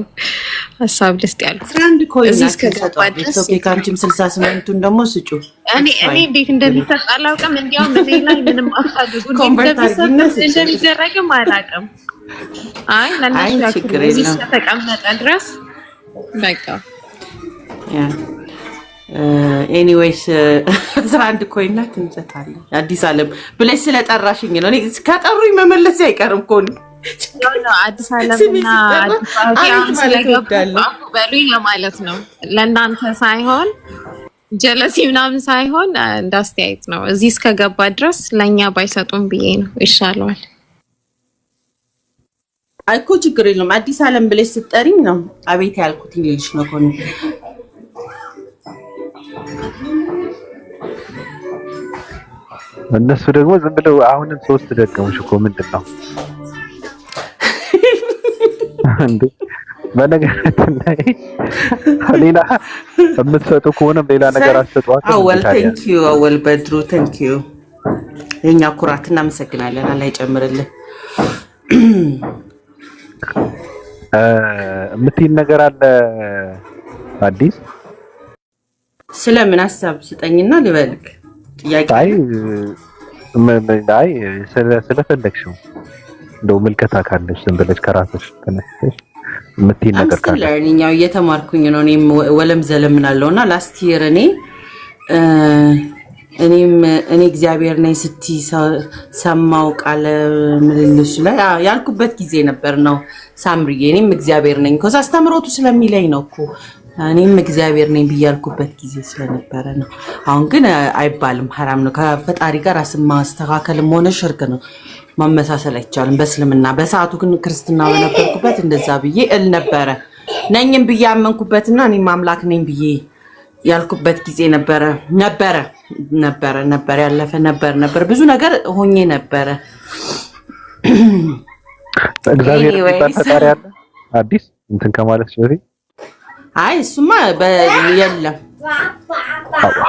ሐሳብ ልስጥ ያለው 11 ኮይን እዚህ ከሰጣችሁ ከካንቺም 68ቱን ደግሞ ስጩ። እኔ እንዴት እንደሚሰጥ አላውቅም። እንዲያውም እኔ ላይ ምንም አፋልጉ እንደሚደረግም አላውቅም። አይ ለናሽ ያክል እዚህ ተቀመጠ ድረስ በቃ ኤኒዌይስ 11 ኮይናት እንሰጣለን። አዲስ ዓለም ብለሽ ስለጠራሽኝ ነው። እኔ ከጠሩኝ መመለስ አይቀርም እኮ ነው። አዲስ ዓለምና አዲስ ዓለም በሉኝ ማለት ነው። ለእናንተ ሳይሆን ጀለሲ ምናምን ሳይሆን እንዳስተያየት ነው። እዚህ እስከገባ ድረስ ለኛ ባይሰጡም ብዬ ነው ይሻለዋል። አይኮ ችግር የለውም። አዲስ ዓለም ብለሽ ስትጠሪኝ ነው አቤት ያልኩት ልልሽ ነው ኮን እነሱ ደግሞ ዝም ብለው አሁንም 3 ደገሙሽ እኮ ምንድነው እንዴ? በነገራችን ላይ ሌላ የምትሰጡ ከሆነ ሌላ ነገር አትሰጧት። አወል ቴንክ ዩ አወል በድሩ ቴንክ ዩ የኛ ኩራት እናመሰግናለን። አላህ ይጨምርልን። የምትይን ነገር አለ አዲስ? ስለምን ሐሳብ ስጠኝና ልበልክ ጥያቄ አይ ስለፈለግሽው እንደው ምልከታ ካለሽ ዝም ብለሽ ከራስሽ ተነስተሽ የምትይን ነገር ካለ ለርኒኛው እየተማርኩኝ ነው። እኔም ወለም ዘለምናለውና ላስት ይር እኔ እግዚአብሔር ነኝ ስቲ ሰማው ቃለ ምልልስ ላይ ያልኩበት ጊዜ ነበር ነው ሳምሪዬ። እኔም እግዚአብሔር ነኝ ኮዛ አስተምሮቱ ስለሚለኝ ነው እኮ እኔም እግዚአብሔር ነኝ ብያልኩበት ጊዜ ስለነበረ ነው። አሁን ግን አይባልም፣ ሐራም ነው። ከፈጣሪ ጋር ራስን ማስተካከልም ሆነ ሽርክ ነው፣ ማመሳሰል አይቻልም በእስልምና። በሰዓቱ ግን ክርስትና በነበርኩበት እንደዛ ብዬ እል ነበረ። ነኝም ብዬ አመንኩበትና እኔም አምላክ ነኝ ብዬ ያልኩበት ጊዜ ነበር ያለፈ ነበር ብዙ ነገር ሆኜ ነበረ። እግዚአብሔር ፈጣሪ አለ አዲስ እንትን ከማለት ጀሪ አይ እሱማ የለም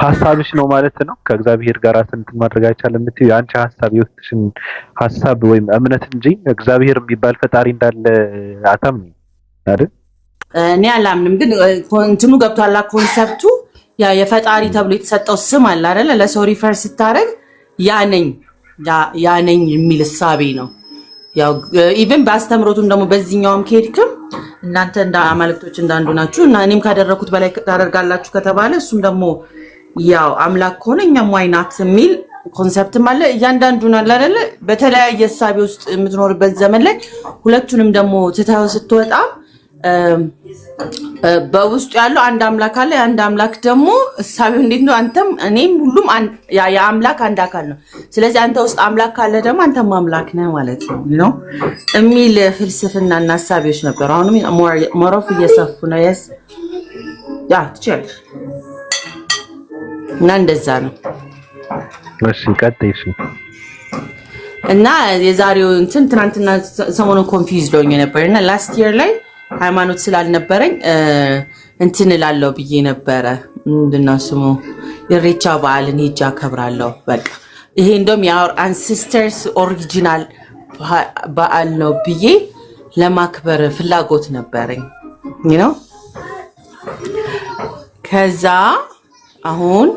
ሐሳብሽ ነው ማለት ነው። ከእግዚአብሔር ጋር እንትን ማድረግ አይቻልም። አንቺ ሐሳብ ይወስድሽን ሐሳብ ወይም እምነት እንጂ እግዚአብሔር የሚባል ፈጣሪ እንዳለ አታምኚ አይደል? እኔ አላምንም፣ ግን እንትኑ ገብቷላ ኮንሰፕቱ ያ የፈጣሪ ተብሎ የተሰጠው ስም አለ አይደል? ለሰው ሪፈር ስታረግ ያ ነኝ የሚል እሳቤ ነው። ያው ኢቭን ባስተምሮቱም ደግሞ በዚህኛውም ከሄድክም እናንተ እንደ አማልክቶች እንዳንዱ ናችሁ እና እኔም ካደረኩት በላይ ታደርጋላችሁ ከተባለ እሱም ደግሞ ያው አምላክ ከሆነ እኛም ዋይናት የሚል ኮንሰፕትም አለ። እያንዳንዱን አለ አይደለ? በተለያየ እሳቤ ውስጥ የምትኖርበት ዘመን ላይ ሁለቱንም ደግሞ ትታው ስትወጣ በውስጡ ያለው አንድ አምላክ አለ። አንድ አምላክ ደግሞ እሳቤው እንዴት ነው? አንተም እኔም ሁሉም የአምላክ አንድ አካል ነው። ስለዚህ አንተ ውስጥ አምላክ ካለ ደግሞ አንተም አምላክ ነህ ማለት ነው የሚል ፍልስፍናና እሳቤዎች ነበሩ። አሁንም ሞሮፍ እየሰፉ ነው። የስ ያ ትችላለሽ እና እንደዛ ነው። እሺ ቀጥይሽ። እና የዛሬው እንትን ትናንትና ሰሞኑን ኮንፊውዝድ ሆኜ ነበርና ላስት ይር ላይ ሃይማኖት ስላልነበረኝ እንትን እላለሁ ብዬ ነበረ። ምንድነው ስሙ የኢሬቻ በዓልን ሄጄ አከብራለሁ። በቃ ይሄ እንደውም የአወር አንሴስተርስ ኦሪጂናል በዓል ነው ብዬ ለማክበር ፍላጎት ነበረኝ ነው። ከዛ አሁን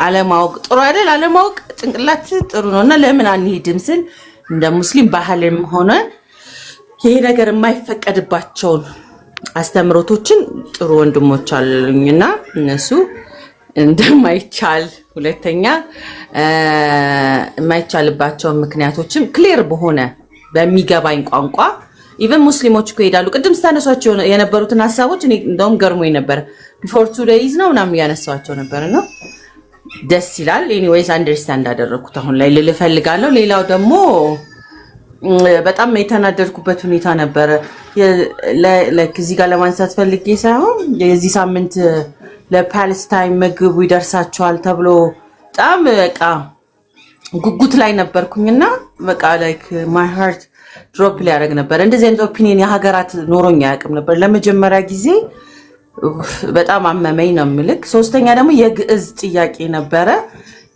አለማወቅ ጥሩ አይደል? አለማወቅ ጭንቅላት ጥሩ ነውና ለምን አንሄድም ስል እንደ ሙስሊም ባህልም ሆነ ይሄ ነገር የማይፈቀድባቸውን አስተምሮቶችን ጥሩ ወንድሞች አሉኝና እነሱ እንደማይቻል ሁለተኛ የማይቻልባቸው ምክንያቶችም ክሊር በሆነ በሚገባኝ ቋንቋ ኢቨን ሙስሊሞች እኮ ይሄዳሉ። ቅድም ስታነሷቸው የነበሩትን ሀሳቦች እኔ እንደውም ገርሞኝ ነበር። ቢፎር 2 days ነው ምናምን ያነሳቸው ነበርና ደስ ይላል። ኤኒዌይስ አንደርስታንድ አደረኩት አሁን ላይ ልል ፈልጋለሁ። ሌላው ደግሞ በጣም የተናደድኩበት ሁኔታ ነበረ። እዚህ ጋር ለማንሳት ፈልጌ ሳይሆን የዚህ ሳምንት ለፓለስታይን ምግቡ ይደርሳቸዋል ተብሎ በጣም በቃ ጉጉት ላይ ነበርኩኝና በቃ ላይክ ማይ ሃርት ድሮፕ ሊያደርግ ነበር። እንደዚህ አይነት ኦፒኒየን የሀገራት ኖሮኝ አያውቅም ነበር። ለመጀመሪያ ጊዜ በጣም አመመኝ ነው የምልክ። ሶስተኛ ደግሞ የግዕዝ ጥያቄ ነበረ።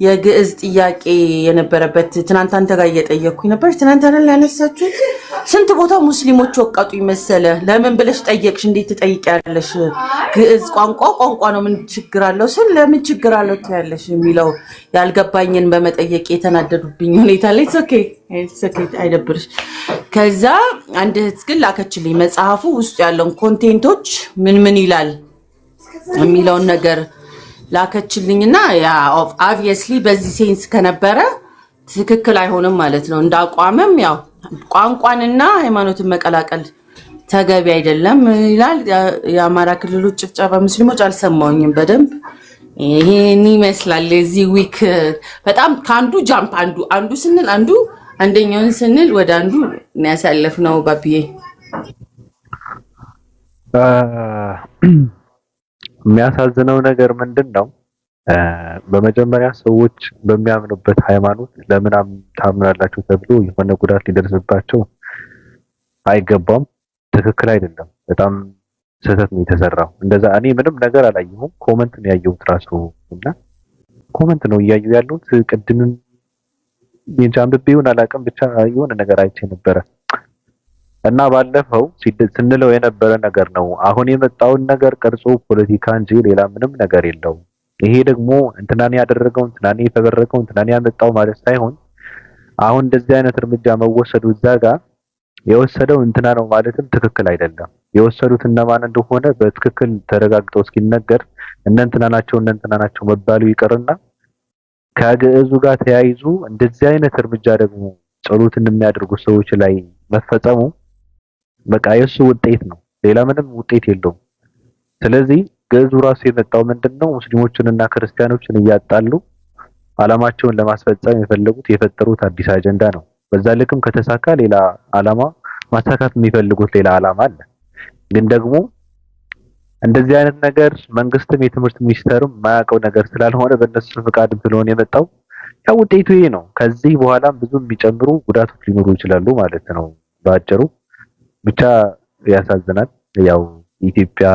የግዕዝ ጥያቄ የነበረበት ትናንት አንተ ጋር እየጠየቅኩኝ ነበር። ትናንት አይደል ያነሳችሁ? ስንት ቦታ ሙስሊሞች ወቀጡኝ መሰለ። ለምን ብለሽ ጠየቅሽ? እንዴት ትጠይቂያለሽ? ግዕዝ ቋንቋ ነው፣ ምን ችግር አለው ስል ለምን ችግር አለው ትያለሽ የሚለው ያልገባኝን በመጠየቅ የተናደዱብኝ ሁኔታ ላይ ኦኬ አይደብርሽ። ከዛ አንድ እህት ግን ላከችልኝ መጽሐፉ ውስጥ ያለውን ኮንቴንቶች ምን ይላል የሚለውን ነገር ላከችልኝና ያ ኦብቪየስሊ በዚህ ሴንስ ከነበረ ትክክል አይሆንም ማለት ነው። እንዳቋመም ያው ቋንቋንና ሃይማኖትን መቀላቀል ተገቢ አይደለም ይላል። የአማራ ክልሉ ጭፍጨፋ ሙስሊሞች አልሰማውኝም በደንብ ይሄን ይመስላል። እዚህ ዊክ በጣም ከአንዱ ጃምፕ አንዱ ስንል አንደኛውን ስንል ወደ አንዱ ያሳለፍነው ባቢዬ የሚያሳዝነው ነገር ምንድነው? በመጀመሪያ ሰዎች በሚያምኑበት ሃይማኖት ለምን ታምናላችሁ ተብሎ የሆነ ጉዳት ሊደርስባቸው አይገባም። ትክክል አይደለም። በጣም ስህተት ነው የተሰራው። እንደዛ እኔ ምንም ነገር አላየሁም። ኮመንት ነው ያየሁት ራሱ እና ኮመንት ነው እያየሁ ያለሁት። ቅድምም የጃምብቤውን አላውቅም ብቻ የሆነ ነገር አይቼ ነበረ እና ባለፈው ስንለው የነበረ ነገር ነው። አሁን የመጣውን ነገር ቀርጾ ፖለቲካ እንጂ ሌላ ምንም ነገር የለውም። ይሄ ደግሞ እንትናን ያደረገው እንትናን የተበረከው እንትናን ያመጣው ማለት ሳይሆን አሁን እንደዚህ አይነት እርምጃ መወሰዱ እዛ ጋር የወሰደው እንትና ነው ማለትም ትክክል አይደለም። የወሰዱት እነማን እንደሆነ በትክክል ተረጋግጠው እስኪነገር እንትና ናቸው መባሉ ይቀርና ከግዕዙ ጋር ተያይዙ እንደዚህ አይነት እርምጃ ደግሞ ጸሎትን የሚያደርጉ ሰዎች ላይ መፈጸሙ በቃ የሱ ውጤት ነው፣ ሌላ ምንም ውጤት የለውም። ስለዚህ ግዕዙ ራሱ የመጣው ምንድነው? ሙስሊሞችንና ክርስቲያኖችን እያጣሉ አላማቸውን ለማስፈጸም የፈጠሩት አዲስ አጀንዳ ነው። በዛ ልክም ከተሳካ ሌላ አላማ ማሳካት የሚፈልጉት ሌላ አላማ አለ። ግን ደግሞ እንደዚህ አይነት ነገር መንግስትም የትምህርት ሚኒስቴርም የማያውቀው ነገር ስላልሆነ በእነሱ ፍቃድ ስለሆነ የመጣው ያው ውጤቱ ይሄ ነው። ከዚህ በኋላም ብዙ የሚጨምሩ ጉዳቶች ሊኖሩ ይችላሉ ማለት ነው። ባጭሩ ብቻ ያሳዝናል። ያው ኢትዮጵያ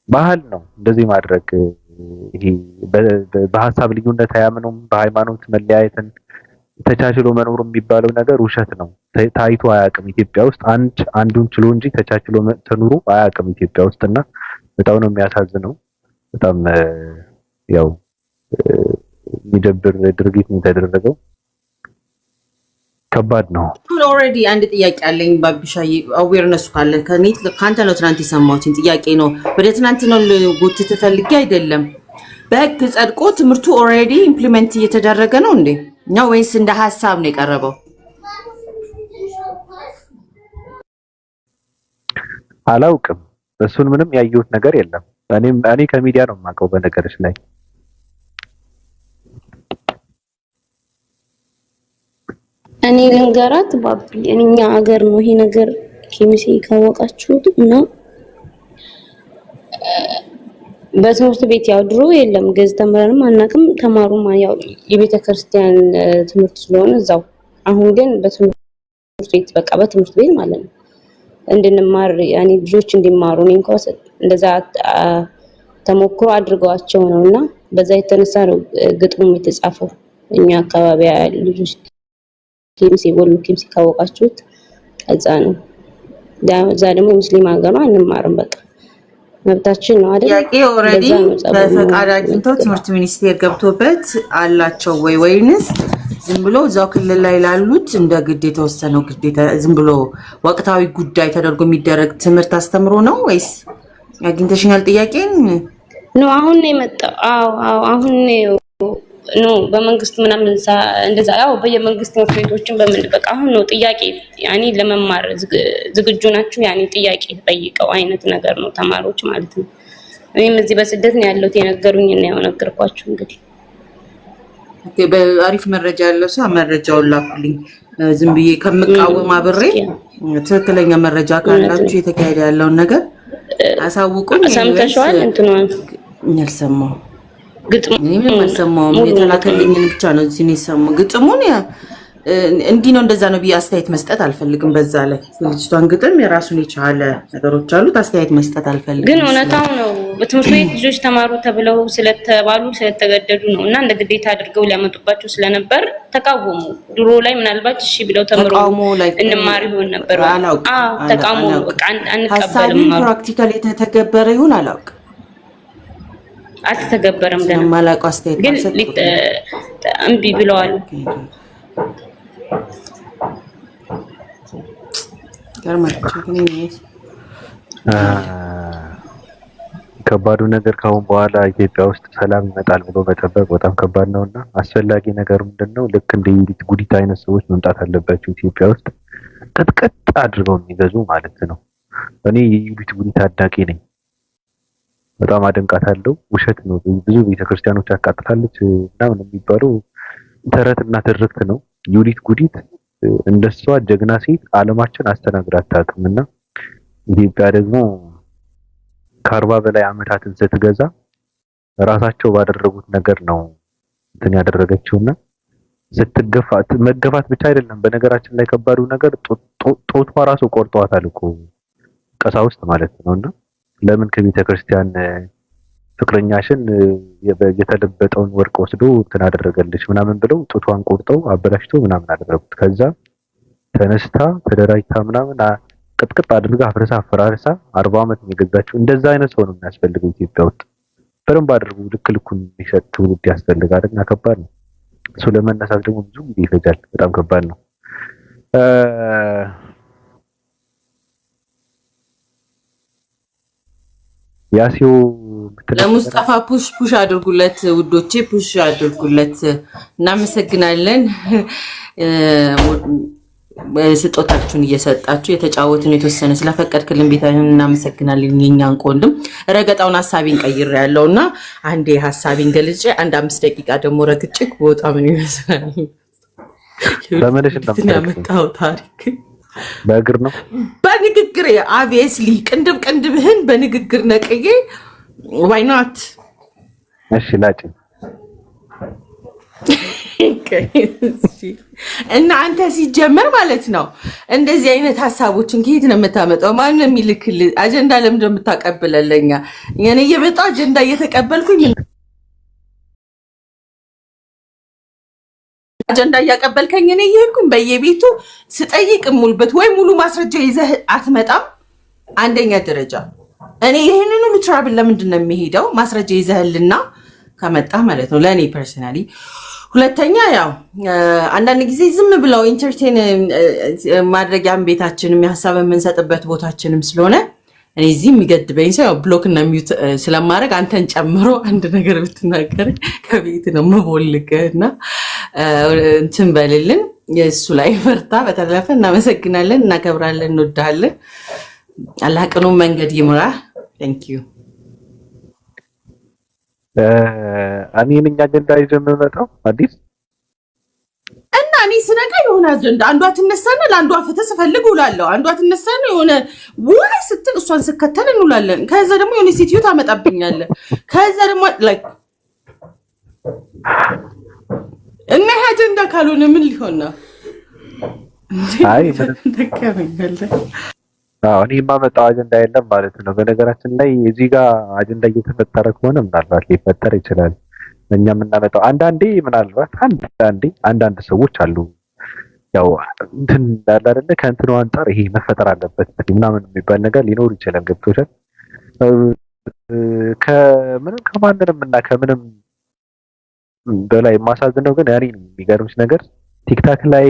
ባህል ነው እንደዚህ ማድረግ። ይሄ በሐሳብ ልዩነት አያምኑም። በሃይማኖት መለያየትን ተቻችሎ መኖር የሚባለው ነገር ውሸት ነው። ታይቶ አያውቅም ኢትዮጵያ ውስጥ አንዱን ችሎ እንጂ ተቻችሎ ተኑሮ አያውቅም ኢትዮጵያ ውስጥና በጣም ነው የሚያሳዝነው። በጣም ያው የሚደብር ድርጊት ነው የተደረገው። ከባድ ነው። ኦልሬዲ አንድ ጥያቄ አለኝ ባቢሻዬ፣ አዌርነሱ ካለ ከአንተ ነው ትናንት የሰማሁትን ጥያቄ ነው። ወደ ትናንት ነው ጎትተህ ፈልጌ አይደለም። በህግ ጸድቆ ትምህርቱ ኦልሬዲ ኢምፕሊመንት እየተደረገ ነው እንዴ ነው ወይስ እንደ ሀሳብ ነው የቀረበው? አላውቅም። እሱን ምንም ያየሁት ነገር የለም። እኔ ከሚዲያ ነው የማውቀው በነገርሽ ላይ እኔ ልንገራት ባቢ፣ እኛ ሀገር ነው ይሄ ነገር ኬሚሴ ካወቃችሁት እና በትምህርት ቤት ያው ድሮ የለም ገዝ ተምረንም አናውቅም። ተማሩም ያው የቤተ ክርስቲያን ትምህርት ስለሆነ እዛው። አሁን ግን በትምህርት ቤት በቃ በትምህርት ቤት ማለት ነው እንድንማር ያኔ ልጆች እንዲማሩ ነው እንኳን እንደዛ ተሞክሮ አድርገዋቸው ነውና በዛ የተነሳ ነው ግጥሙ የተጻፈው። እኛ አካባቢ ልጆች ኬሚሴ ወሉ ኬሚሴ ካወቃችሁት እዛ ነው። ዛ ደግሞ ሙስሊም ሀገር ነው አንማርም በቃ መብታችን ነው አይደል? ያቄ ኦሬዲ በፈቃድ አግኝተው ትምህርት ሚኒስቴር ገብቶበት አላቸው ወይንስ ዝም ብሎ እዛው ክልል ላይ ላሉት እንደ ግዴታ የተወሰነው ግዴታ ዝም ብሎ ወቅታዊ ጉዳይ ተደርጎ የሚደረግ ትምህርት አስተምሮ ነው ወይስ አግኝተሽኛል? ጥያቄን ነው አሁን ነው የመጣው። አዎ አሁን ነው በመንግስት ምናምን እንደዛ ያው በየመንግስት ትምህርት ቤቶችን በምን በቃ አሁን ነው ጥያቄ ያኔ ለመማር ዝግጁ ናችሁ ያኔ ጥያቄ ተጠይቀው አይነት ነገር ነው ተማሪዎች ማለት ነው። እኔም እዚህ በስደት ነው ያለሁት የነገሩኝ እና ያው ነገርኳችሁ እንግዲህ። ኦኬ በአሪፍ መረጃ ያለው ሰው መረጃውን ላኩልኝ። ዝም ብዬ ከምቃወም አብሬ ትክክለኛ መረጃ ካላችሁ የተካሄደ ያለውን ነገር አሳውቁኝ። ሰምተሽዋል? እንትኑን ያልሰማው ግጥሙን አልሰማሁም። የተላከልኝን ብቻ ነው እዚህ ነው የሰማው። ግጥሙን እንዲህ ነው እንደዛ ነው ብዬ አስተያየት መስጠት አልፈልግም። በዛ ላይ ልጅቷን ግጥም የራሱን የቻለ ነገሮች አሉት። አስተያየት መስጠት አልፈልግም። ግን እውነታው ነው በትምህርት ቤት ልጆች ተማሩ ተብለው ስለተባሉ ስለተገደዱ ነው እና እንደ ግዴታ አድርገው ሊያመጡባቸው ስለነበር ተቃወሙ። ድሮ ላይ ምናልባት እሺ ብለው ተምረው እንማር ይሆን ነበር። ተቃውሞ በቃ አንቀበልም። ፕራክቲካሊ የተተገበረ ይሁን አላውቅም። አልተገበረም ገና ማላውቀው አስተያየት ግን እምቢ ብለዋል። ከባዱ ነገር ካሁን በኋላ ኢትዮጵያ ውስጥ ሰላም ይመጣል ብሎ መጠበቅ በጣም ከባድ ነውና አስፈላጊ ነገር ምንድነው? ልክ እንደ ዩዲት ጉዲት አይነት ሰዎች መምጣት አለባቸው ኢትዮጵያ ውስጥ ቅጥቅጥ አድርገው የሚገዙ ማለት ነው። እኔ የዩዲት ጉዲት አዳቂ ነኝ። በጣም አደንቃታለሁ። ውሸት ነው። ብዙ ቤተክርስቲያኖች አቃጥታለች ምናምን የሚባለው ተረትና ትርክት ነው። ዩዲት ጉዲት እንደሷ ጀግና ሴት ዓለማችን አስተናግዳ አታውቅምና ኢትዮጵያ ደግሞ ከ40 በላይ ዓመታትን ስትገዛ ራሳቸው ባደረጉት ነገር ነው እንትን ያደረገችውና መገፋት ብቻ አይደለም። በነገራችን ላይ ከባዱ ነገር ጦቷ ራሱ ቆርጧታል እኮ ቀሳውስት ማለት ነውና ለምን ከቤተ ክርስቲያን ፍቅረኛሽን የተለበጠውን ወርቅ ወስዶ እንትን አደረገልሽ ምናምን ብለው ጦቷን ቆርጠው አበላሽቶ ምናምን አደረጉት። ከዛ ተነስታ ተደራጅታ ምናምን ቅጥቅጥ አድርጋ አፈራርሳ 40 ዓመት የገዛችው እንደዛ አይነት ሰው ነው የሚያስፈልገው ኢትዮጵያ ውስጥ። በደንብ አድርጉ ልክ ልኩን የሚሰጥ ትውልድ ያስፈልጋል እና ከባድ ነው። እሱ ለመነሳት ደግሞ ብዙ ጊዜ ይፈጃል። በጣም ከባድ ነው። ያሲው ለሙስጠፋ ፑሽ አድርጉለት ውዶቼ፣ ፑሽ አድርጉለት። እናመሰግናለን። ስጦታችሁን እየሰጣችሁ የተጫወትን የተወሰነ ስለፈቀድክልን ቤታችን እናመሰግናለን። የኛን ቆንድም ረገጣውን ሐሳቤን ቀይሬ ያለውና አንዴ ሐሳቤን ገልጬ አንድ 5 ደቂቃ ደግሞ ረግጬ ወጣ ምን ይመስላል? ለምንሽ እንደምታመጣው ታሪክ በእግር ነው በንግግር obviously ቅንድብህን በንግግር ነቅዬ why not? እሺ ላጭ እና አንተ ሲጀመር ማለት ነው እንደዚህ አይነት ሐሳቦችን ከየት ነው የምታመጣው? ማን ነው የሚልክልህ? አጀንዳ ለምን እንደምታቀብለለኛ እኔ እየመጣሁ አጀንዳ እየተቀበልኩኝ አጀንዳ እያቀበልከኝ እኔ እየሄድኩኝ በየቤቱ ስጠይቅ ሙሉበት ወይ ሙሉ ማስረጃ ይዘህ አትመጣም። አንደኛ ደረጃ እኔ ይሄንን ሁሉ ትራብል ለምንድን ነው የሚሄደው? ማስረጃ ይዘህልና ከመጣ ማለት ነው ለኔ ፐርሰናሊ። ሁለተኛ ያው አንዳንድ ጊዜ ዝም ብለው ኢንተርቴን ማድረጊያም ቤታችንም የሐሳብ የምንሰጥበት ቦታችንም ስለሆነ እኔ እዚህ የሚገድበኝ ሰው ብሎክ እና ሚውት ስለማድረግ አንተን ጨምሮ አንድ ነገር ብትናገር ከቤት ነው መቦልከና እንትን በልልን። የእሱ ላይ በርታ። በተረፈ እናመሰግናለን፣ እናከብራለን፣ እንወዳለን። አላህ ቅኑን መንገድ ይምራ። ቴንክ ዩ። እኔ ነኝ አጀንዳ ይዤ የምመጣው አዲስ እና እኔ ስነቃ የሆነ አጀንዳ አንዷ ትነሳና ለአንዷ ፍትህ ስፈልግ ውላለሁ። አንዷ ትነሳና የሆነ ወይ ስትል እሷን ስከተል እንውላለን። ከዛ ደግሞ የሆነ ሴትዮ ታመጣብኛለህ። ከዛ ደግሞ ላይክ እና አጀንዳ ካልሆነ ምን ሊሆን ነው? አይ እኔ የማመጣው አጀንዳ የለም ማለት ነው። በነገራችን ላይ እዚህ ጋር አጀንዳ እየተፈጠረ ከሆነ ምናልባት ሊፈጠር ይችላል። እኛ የምናመጣው ምናልባት አንዳንድ ሰዎች አሉ ያው እንትን እንዳለ አይደለ ከእንትኑ አንፃር ይሄ መፈጠር አለበት ምናምን የሚባል ነገር ሊኖር ይችላል። ገብቶሻል? ከማንንም እና ከምንም በላይ የማሳዝነው ግን ያኔ የሚገርምሽ ነገር ቲክታክ ላይ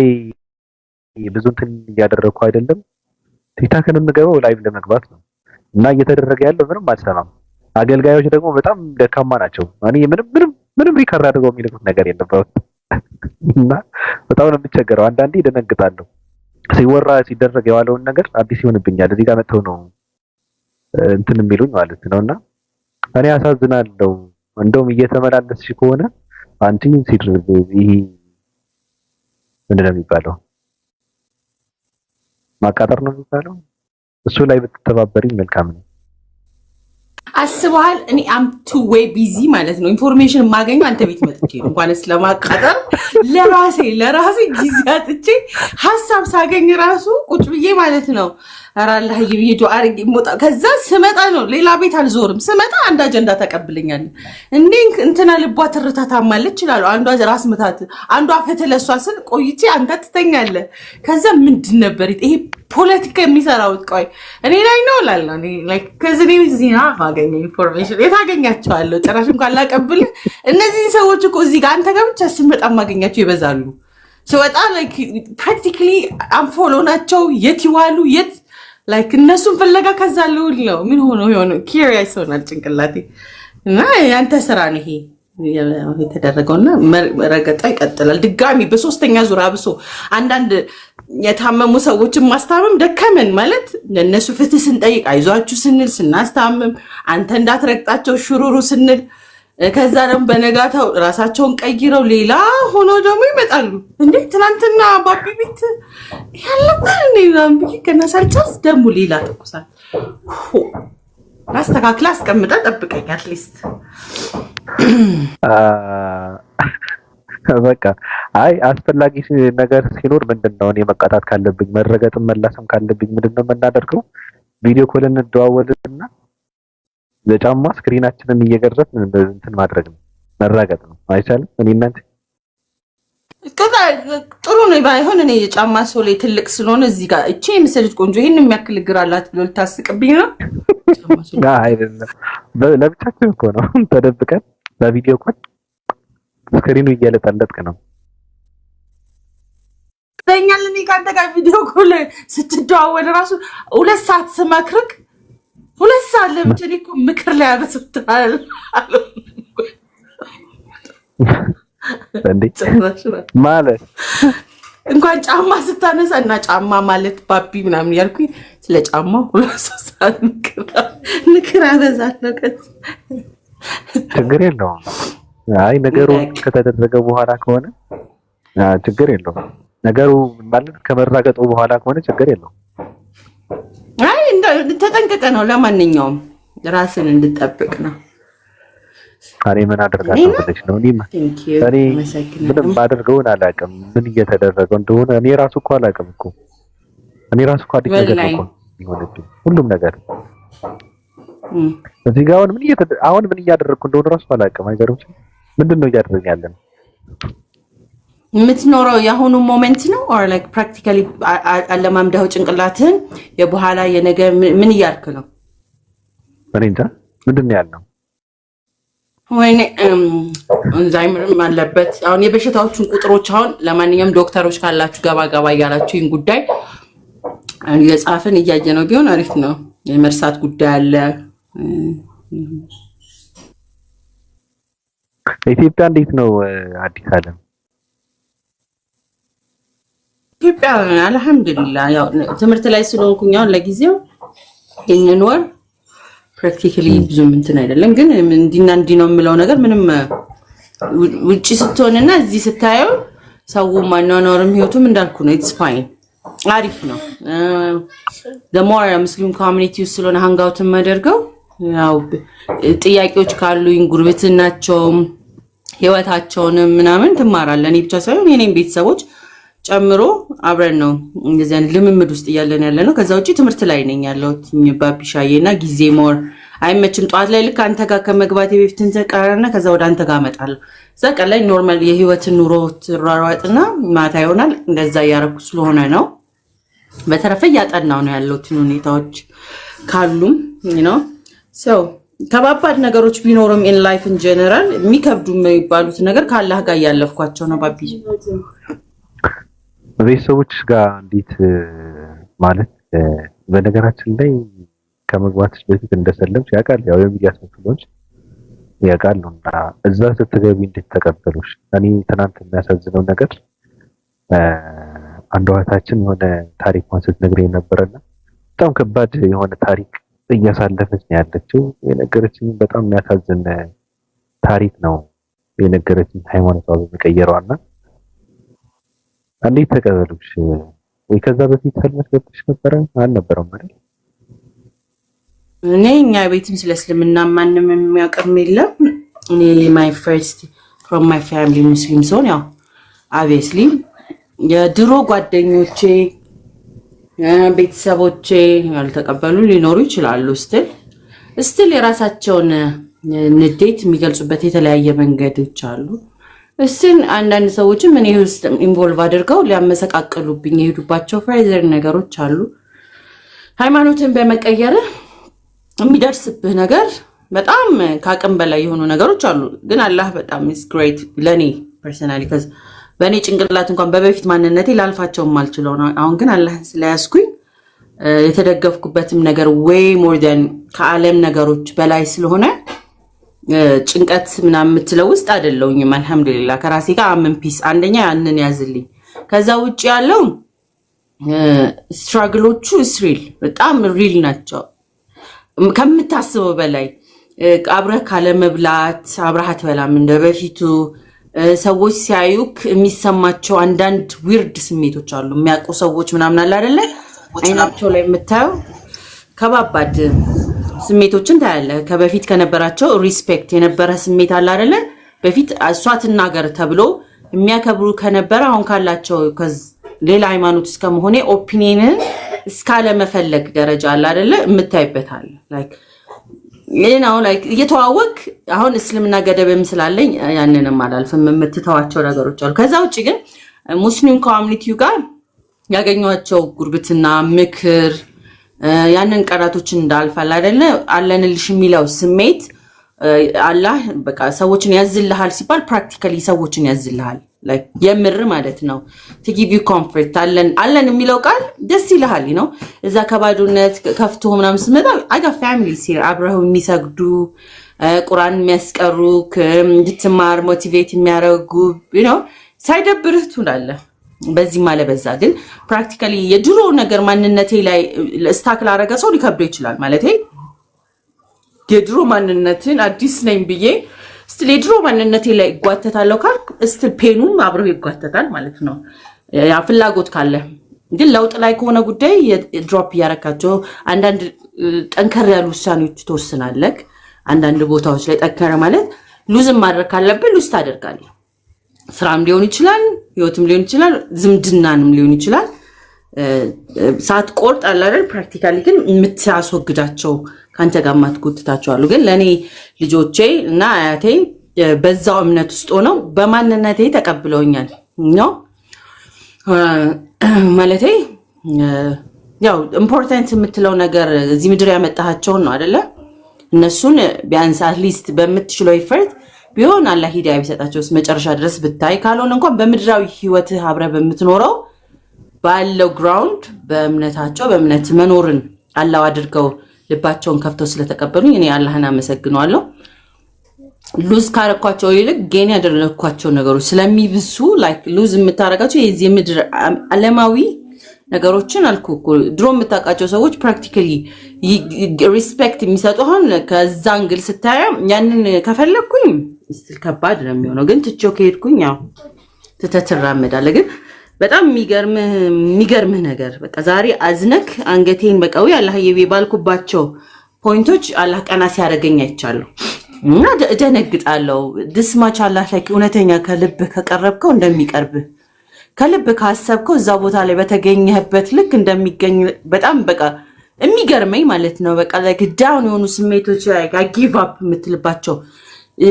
ብዙ እንትን እያደረኩ አይደለም። ቲክታክን የምገባው ላይቭ ለመግባት ነው እና እየተደረገ ያለው ምንም አልሰማም። አገልጋዮች ደግሞ በጣም ደካማ ናቸው። እኔ ምንም ሪከርድ አድርገው የሚልኩት ነገር የለም እና በጣም ነው የምቸገረው። አንዳንዴ ይደነግጣለሁ። ሲደረግ የዋለውን ነገር አዲስ ይሆንብኛል። እዚህ ጋር መጥተው ነው እንትን የሚሉኝ ማለት ነውና እኔ አሳዝናለሁ። እንደውም እየተመላለስሽ ከሆነ አንቺ ሲድርብ ይሄ ምንድን ነው የሚባለው ማቃጠር ነው የሚባለው እሱ ላይ ብትተባበሪኝ መልካም ነው። አስበሃል? እኔ አም ቱ ዌይ ቢዚ ማለት ነው። ኢንፎርሜሽን የማገኘው አንተ ቤት መጥቼ ነው። እንኳን ስለማቃጠር ለራሴ ጊዜ አጥቼ ሀሳብ ሳገኝ ራሱ ቁጭ ብዬ ማለት ነው። ኧረ አላህ ይብዬ ዱአ አድርጌ ሞጣ። ከዛ ስመጣ ነው ሌላ ቤት አልዞርም። ስመጣ አንድ አጀንዳ ተቀብለኛል። እንዴ እንትና ልቧ ትርታ ታማለች ይችላል። አንዷ ራስ ምታት፣ አንዷ ፈተለሷ ስል ቆይቼ አንተ ትተኛለህ። ከዛ ምንድን ነበር ይሄ ፖለቲካ የሚሰራው? ቆይ እኔ ላይ ነው እላለሁ። እኔ ላይክ ከዚህ ዜና ማገኘ ኢንፎርሜሽን የታገኛቸዋለሁ። ጭራሽም ካላቀብል እነዚህ ሰዎች እኮ እዚህ ጋር አንተ ጋር ብቻ ስመጣ ማገኛቸው ይበዛሉ። ስወጣ ላይክ ፕራክቲካሊ አንፎሎ ናቸው። የት ይዋሉ የት ላይክ እነሱን ፍለጋ ከዛ ልውል ነው። ምን ሆኖ ኪሪየስ ሆናል ጭንቅላቴ። እና ያንተ ስራ ነው ይሄ የተደረገውና ረገጣ ይቀጥላል። ድጋሚ በሶስተኛ ዙር አብሶ አንዳንድ የታመሙ ሰዎችን ማስታመም ደከመን ማለት ለነሱ ፍትህ ስንጠይቅ አይዟችሁ ስንል ስናስታመም አንተ እንዳትረግጣቸው ሽሩሩ ስንል ከዛ ደግሞ በነጋታው ራሳቸውን ቀይረው ሌላ ሆኖ ደግሞ ይመጣሉ። እንዴ ትናንትና ባቢ ቤት ያለበት እንዴ ከነሳልቻስ ደግሞ ሌላ ተቆሳል። አስተካክላ አስቀምጣ ጠብቀኝ አትሊስት በቃ አይ አስፈላጊ ነገር ሲኖር ምንድነው እኔ መቀጣት ካለብኝ መረገጥም መላስም ካለብኝ ምንድነው የምናደርገው? ቪዲዮ ኮል እንደዋወልና ለጫማ ስክሪናችንን እየገረፍን እንትን ማድረግ ነው፣ መረገጥ ነው። አይቻልም? እኔ እናንተ ጥሩ ነው ባይሆን እኔ የጫማ ሶሌ ትልቅ ስለሆነ እዚህ ጋር እቺ የምሰልት ቆንጆ ይሄን የሚያክል እግር አላት ብሎ ልታስቅብኝ ነው? አይደለም ለብቻችን እኮ ነው ተደብቀን በቪዲዮ ኮል ስክሪኑ እያለጠለጥክ ነው። ለኛል እኔ ካንተ ጋር ቪዲዮ ኮል ስትደዋወል ራሱ 2 ሰዓት ስመክርክ 2 ሰዓት ለብቻ እኮ ምክር ላይ አበስብታል እንዴ ማለት እንኳን ጫማ ስታነሳ እና ጫማ ማለት ባቢ ምናምን ያልኩኝ ስለ ጫማ 2 ሰዓት ምክር አበዛለሁ። ችግር የለውም። አይ ነገሩ ከተደረገ በኋላ ከሆነ ችግር የለውም። ነገሩ ማለት ከመራገጡ በኋላ ከሆነ ችግር የለውም። አይ ተጠንቀቀ ነው። ለማንኛውም ራስን እንድጠብቅ ነው። እኔ ምን አደርጋለሁ ብለሽ ነው? እኔ ምንም ባደርገውን አላውቅም። ምን እየተደረገው እንደሆነ እኔ ራሱ እኮ አላውቅም እኮ። እኔ ራሱ እኮ አዲስ ነገር ነው ይሆነብኝ ሁሉም ነገር። እዚህ ጋር አሁን ምን እያደረግኩ እንደሆነ ራሱ አላውቅም። አይገርምሽም? ምንድነው እያደረግን ያለን? የምትኖረው የአሁኑ ሞመንት ነው ኦር ላይክ ፕራክቲካሊ አለማምደው ጭንቅላትን የበኋላ የነገ ምን እያልክ ነው? እኔ እንጃ ምንድነው ያለው? ወይኔ እንዛይምርም አለበት። አሁን የበሽታዎቹን ቁጥሮች አሁን ለማንኛውም ዶክተሮች ካላችሁ ገባ ገባ እያላችሁ ይህን ጉዳይ የጻፍን እያየ ነው ቢሆን አሪፍ ነው። የመርሳት ጉዳይ አለ። ኢትዮጵያ እንዴት ነው? አዲስ ዓለም ኢትዮጵያ አልሐምዱሊላህ ያው ትምህርት ላይ ስለሆንኩኝ አሁን ለጊዜው ይሄንን ወር ፕራክቲካሊ ብዙም እንትን አይደለም፣ ግን እንዲና እንዲ ነው የምለው ነገር ምንም ውጪ ስትሆንና እዚህ ስታየው ሰው ማናኖርም ህይወቱም እንዳልኩ ነው። ኢትስ ፋይን አሪፍ ነው። ደሞራ ሙስሊም ኮሚኒቲ ውስጥ ስለሆነ ሃንጋውት የማደርገው ያው ጥያቄዎች ካሉኝ ጉርብትናቸውም ህይወታቸውንም ምናምን ትማራለህ። እኔ ብቻ ሳይሆን የኔም ቤተሰቦች ጨምሮ አብረን ነው እንደዚህ አይነት ልምምድ ውስጥ እያለን ያለ ነው። ከዛ ውጪ ትምህርት ላይ ነኝ ያለሁት ባቢሻዬና ጊዜ ሞር አይመችም። ጠዋት ላይ ልክ አንተ ጋር ከመግባቴ በፊት ተቀራረና ከዛ ወደ አንተ ጋር እመጣለሁ። እዛ ቀን ላይ ኖርማል የህይወትን ኑሮ ትሯሯጥና ማታ ይሆናል። እንደዛ እያረኩ ስለሆነ ነው። በተረፈ እያጠናው ነው ያለሁትን ሁኔታዎች ካሉም ሰው ከባባድ ነገሮች ቢኖርም ኢን ላይፍ ኢን ጀነራል የሚከብዱ የሚባሉት ነገር ካላህ ጋር ያለፍኳቸው ነው። ባቢ ቤተሰቦች ጋር እንዴት ማለት በነገራችን ላይ ከመግባትሽ በፊት እንደሰለምሽ ያውቃል። ያው የሚዲያ ሰዎች ያውቃሉ እና እዛ ስትገቢ እንዴት ተቀበሉሽ? እኔ ትናንት የሚያሳዝነው ነገር አንዷ እህታችን የሆነ ታሪኳን ስትነግረኝ ነበርና በጣም ከባድ የሆነ ታሪክ እያሳለፈች ነው ያለችው። የነገረችኝ በጣም የሚያሳዝን ታሪክ ነው የነገረችኝ ሃይማኖቷ በመቀየሯና እንዴት ተቀበሉሽ? ወይ ከዛ በፊት ሰልመሽ ገብተሽ ነበረ አልነበረም አይደል? እኔ እኛ ቤትም ስለ እስልምና ማንም የሚያቀርም የለም። እኔ my first from my family Muslim so ያው obviously የድሮ ጓደኞቼ ቤተሰቦቼ ያልተቀበሉ ሊኖሩ ይችላሉ still የራሳቸውን ንዴት የሚገልጹበት የተለያየ መንገዶች አሉ። እስን አንዳንድ ሰዎችም እኔ ውስጥ ኢንቮልቭ አድርገው ሊያመሰቃቅሉብኝ የሄዱባቸው ፍራይዘር ነገሮች አሉ። ሃይማኖትን በመቀየር የሚደርስብህ ነገር በጣም ካቅም በላይ የሆኑ ነገሮች አሉ። ግን አላህ በጣም is great ለኔ personally cuz በኔ ጭንቅላት እንኳን በበፊት ማንነቴ ላልፋቸው ማልችለው ነው። አሁን ግን አላህ ስለያስኩኝ የተደገፍኩበትም ነገር way more than ከዓለም ነገሮች በላይ ስለሆነ ጭንቀት ምናምን የምትለው ውስጥ አይደለሁኝም። አልহামዱሊላህ ከራሴ ጋር አምን ፒስ አንደኛ ያንን ያዝልኝ። ከዛ ውጪ ያለው ስትራግሎቹ እስሪል በጣም ሪል ናቸው ከምታስበው በላይ። አብረህ ካለ መብላት አብረሃት በላም እንደበፊቱ ሰዎች ሲያዩክ የሚሰማቸው አንዳንድ ዊርድ ስሜቶች አሉ። የሚያውቁ ሰዎች ምናምን አለ አይደለ አይናቸው ላይ የምታየው ከባባድ ስሜቶችን ታያለህ። ከበፊት ከነበራቸው ሪስፔክት የነበረ ስሜት አለ አይደለ በፊት አሷትና ገር ተብሎ የሚያከብሩ ከነበረ አሁን ካላቸው ሌላ ሃይማኖት እስከመሆኔ ኦፒኒየንን እስካለ መፈለግ ደረጃ አለ አይደለ የምታይበታል። ላይክ ላይክ እየተዋወቅ አሁን እስልምና ገደብም ስላለኝ ያንንም አላልፍም የምትተዋቸው ነገሮች አሉ። ከዛ ውጪ ግን ሙስሊም ኮሚኒቲው ጋር ያገኘዋቸው ጉርብትና ምክር ያንን ቀራቶችን እንዳልፋል አይደለ አለንልሽ የሚለው ስሜት አላህ በቃ ሰዎችን ያዝልሃል ሲባል ፕራክቲካሊ ሰዎችን ያዝልሃል ላይክ የምር ማለት ነው to give you comfort አለን የሚለው ቃል ደስ ይልሃል ነው። እዛ ከባዶነት ከፍቶ ምናምን ስመጣ I got families here አብረው የሚሰግዱ ቁርአን የሚያስቀሩ እንድትማር ሞቲቬት የሚያደርጉ ሳይደብርህ ትውላለህ። በዚህ ማለት በዛ ግን ፕራክቲካሊ የድሮ ነገር ማንነቴ ላይ ስታክ ላረጋ ሰው ሊከብደው ይችላል ማለት የድሮ ማንነትን አዲስ ነኝ ብዬ still የድሮ ማንነቴ ላይ ይጓተታለው ካልክ still ፔኑም አብረው ይጓተታል ማለት ነው። ያ ፍላጎት ካለ ግን ለውጥ ላይ ከሆነ ጉዳይ ድሮፕ ያረካቸው አንዳንድ ጠንከር ያሉ ውሳኔዎች ተወስናለክ። አንዳንድ ቦታዎች ላይ ጠንከረ ማለት ሉዝም ማድረግ ካለብህ ሉዝ ታደርጋለህ። ስራም ሊሆን ይችላል ህይወትም ሊሆን ይችላል ዝምድናንም ሊሆን ይችላል። ሳት ቆርጥ አለ አይደል ፕራክቲካሊ ግን የምታስወግዳቸው ካንተ ጋር ማትጎትታቸው አሉ። ግን ለኔ ልጆቼ እና አያቴ በዛው እምነት ውስጥ ሆነው በማንነቴ ተቀብለውኛል ነው ማለቴ ያው ኢምፖርታንት የምትለው ነገር እዚህ ምድር ያመጣሃቸው ነው አይደለ እነሱን ቢያንስ አትሊስት በምትችለው ይፈርት ቢሆን አላህ ሂዳያ ቢሰጣቸው መጨረሻ ድረስ ብታይ ካልሆነ እንኳን በምድራዊ ህይወትህ አብረ በምትኖረው ባለው ግራውንድ በእምነታቸው በእምነት መኖርን አላህ አድርገው ልባቸውን ከፍተው ስለተቀበሉኝ እኔ አላህን አመሰግናለሁ። ሉዝ ካረኳቸው ይልቅ ጌን ያደረኳቸው ነገሮች ስለሚብሱ ላይክ ሉዝ የምታረጋቸው የዚህ ምድር ዓለማዊ ነገሮችን አልኩኩ ድሮ የምታውቃቸው ሰዎች ፕራክቲካሊ ሪስፔክት የሚሰጡ አሁን ከዛ አንግል ስታያ ያንን ከፈለኩኝ ስቲል ከባድ ነው የሚሆነው። ግን ትቼው ከሄድኩኝ ያው ተተራመዳለህ። ግን በጣም የሚገርምህ ነገር በቃ ዛሬ አዝነክ አንገቴን በቃ ወይ አላህ የባልኩባቸው ፖይንቶች አላህ ቀና ሲያደርገኝ አይቻለሁ እና ደነግጣለሁ። ድስማች አላህ ላይ እውነተኛ ከልብ ከቀረብከው እንደሚቀርብህ ከልብ ካሰብከው እዛ ቦታ ላይ በተገኘህበት ልክ እንደሚገኝ በጣም በቃ የሚገርመኝ ማለት ነው። በቃ like down የሆኑ ስሜቶች like I give up የምትልባቸው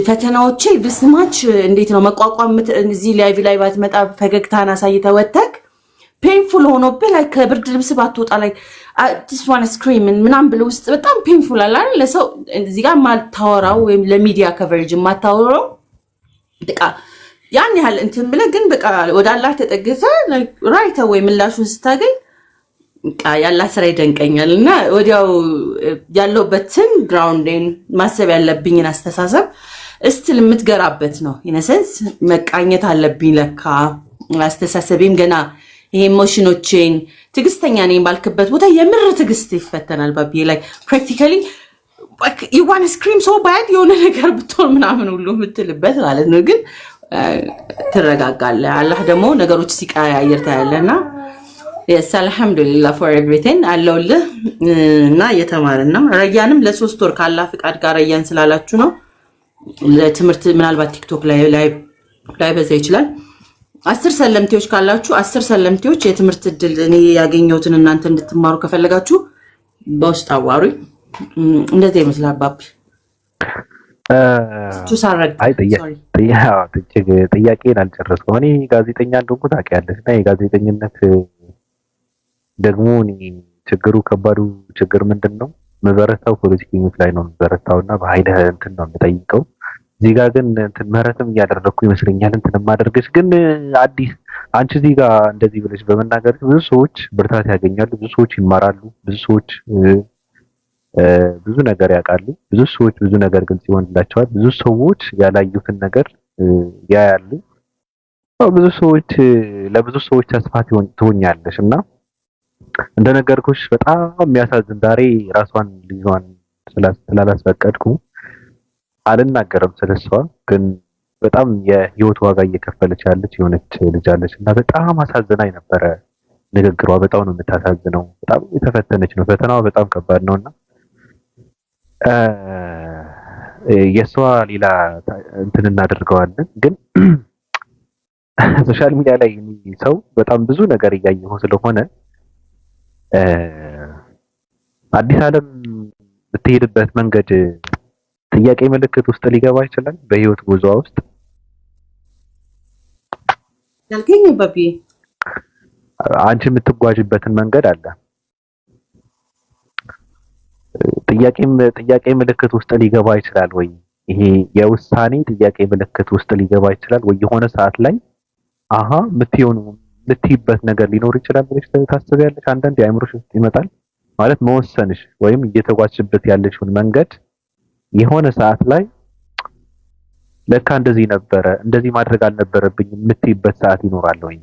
ፈተናዎች ድስማች እንዴት ነው መቋቋም እዚህ ላይ ባትመጣ ፈገግታና ሳይተወተክ painful ሆኖብህ like ከብርድ ልብስ ባትወጣ like I just want to scream ምናምን ብለው ውስጥ በጣም painful አለ አይደል ለሰው እዚህ ጋር ማታወራው ወይም ለሚዲያ coverage ማታወራው በቃ ያን ያህል እንትን ብለ ግን በቃ ወደ አላህ ተጠግተ like right away ምላሹን ስታገኝ በቃ ያላህ ስራ ይደንቀኛልና ወዲያው ያለውበትን ግራውንድን ማሰብ ያለብኝን አስተሳሰብ እስቲል የምትገራበት ነው ኢነሰንስ መቃኘት አለብኝ ለካ አስተሳሰቤም ገና ይሄ ኢሞሽኖችን ትግስተኛ ነኝ ባልከበት ቦታ የምር ትግስት ይፈተናል ባቢ ላይ practically like you want to scream so bad የሆነ ነገር ብትሆን ምናምን ሁሉ የምትልበት ማለት ነው። ግን ትረጋጋለህ አላህ ደግሞ ነገሮች ሲቀያየር ታያለህና yes alhamdulillah for everything አለውልህ እና እየተማርን ነው ረያንም ለ3 ወር ካላ ፍቃድ ጋር ረያን ስላላችሁ ነው ለትምርት ምናልባት ቲክቶክ ላይ በዛ ይችላል 10 ሰለምቴዎች ካላችሁ 10 ሰለምቴዎች የትምርት እድል እኔ ያገኘሁትን እናንተ እንድትማሩ ከፈለጋችሁ በውስጥ አዋሩኝ እንደዚህ ይመስላል ባብ አይ ጥያቄን አልጨረስኩም እኔ ጋዜጠኛ እንደሆንኩ ታውቂያለሽ እና የጋዜጠኝነት ደግሞ እኔ ችግሩ ከባዱ ችግር ምንድነው መበረታው ፖለቲከኞች ላይ ነው መበረታውና በኃይል እንትን ነው የምጠይቀው እዚህ ጋር ግን እንትን መረተም እያደረኩ ይመስለኛል እንትን ማደርገሽ ግን አዲስ አንቺ እዚህ ጋር እንደዚህ ብለሽ በመናገር ብዙ ሰዎች ብርታት ያገኛሉ ብዙ ሰዎች ይማራሉ ብዙ ሰዎች ብዙ ነገር ያውቃሉ ብዙ ሰዎች ብዙ ነገር ግልጽ ይሆንላቸዋል ብዙ ሰዎች ያላዩትን ነገር ያያሉ ብዙ ሰዎች ለብዙ ሰዎች ተስፋ ትሆኛለሽና እንደነገርኩሽ በጣም የሚያሳዝን ዛሬ ራሷን ልጇን ስላላስፈቀድኩ አልናገርም ስለሷ ግን በጣም የህይወት ዋጋ እየከፈለች ያለች የሆነች ልጅ አለች እና በጣም አሳዝናኝ ነበረ ንግግሯ በጣም ነው የምታሳዝነው በጣም የተፈተነች ነው ፈተናው በጣም ከባድ ነውና የሷ ሌላ እንትን እናደርገዋለን ግን ሶሻል ሚዲያ ላይ ሰው በጣም ብዙ ነገር እያየሁ ስለሆነ አዲስ ዓለም ብትሄድበት መንገድ ጥያቄ ምልክት ውስጥ ሊገባ ይችላል በህይወት ጉዞ ውስጥ ያልከኝ ባቢ አንቺ የምትጓዥበትን መንገድ አለ ጥያቄ ምልክት ውስጥ ሊገባ ይችላል ወይ ይሄ የውሳኔ ጥያቄ ምልክት ውስጥ ሊገባ ይችላል ወይ የሆነ ሰዓት ላይ አሃ ምትይበት ነገር ሊኖር ይችላል ብለሽ ታስቢያለሽ አንዳንድ የአእምሮሽ ውስጥ ይመጣል ማለት መወሰንሽ ወይም እየተጓዝሽበት ያለሽውን መንገድ የሆነ ሰዓት ላይ ለካ እንደዚህ ነበረ እንደዚህ ማድረግ አልነበረብኝ ምትይበት ሰዓት ይኖራል ወይ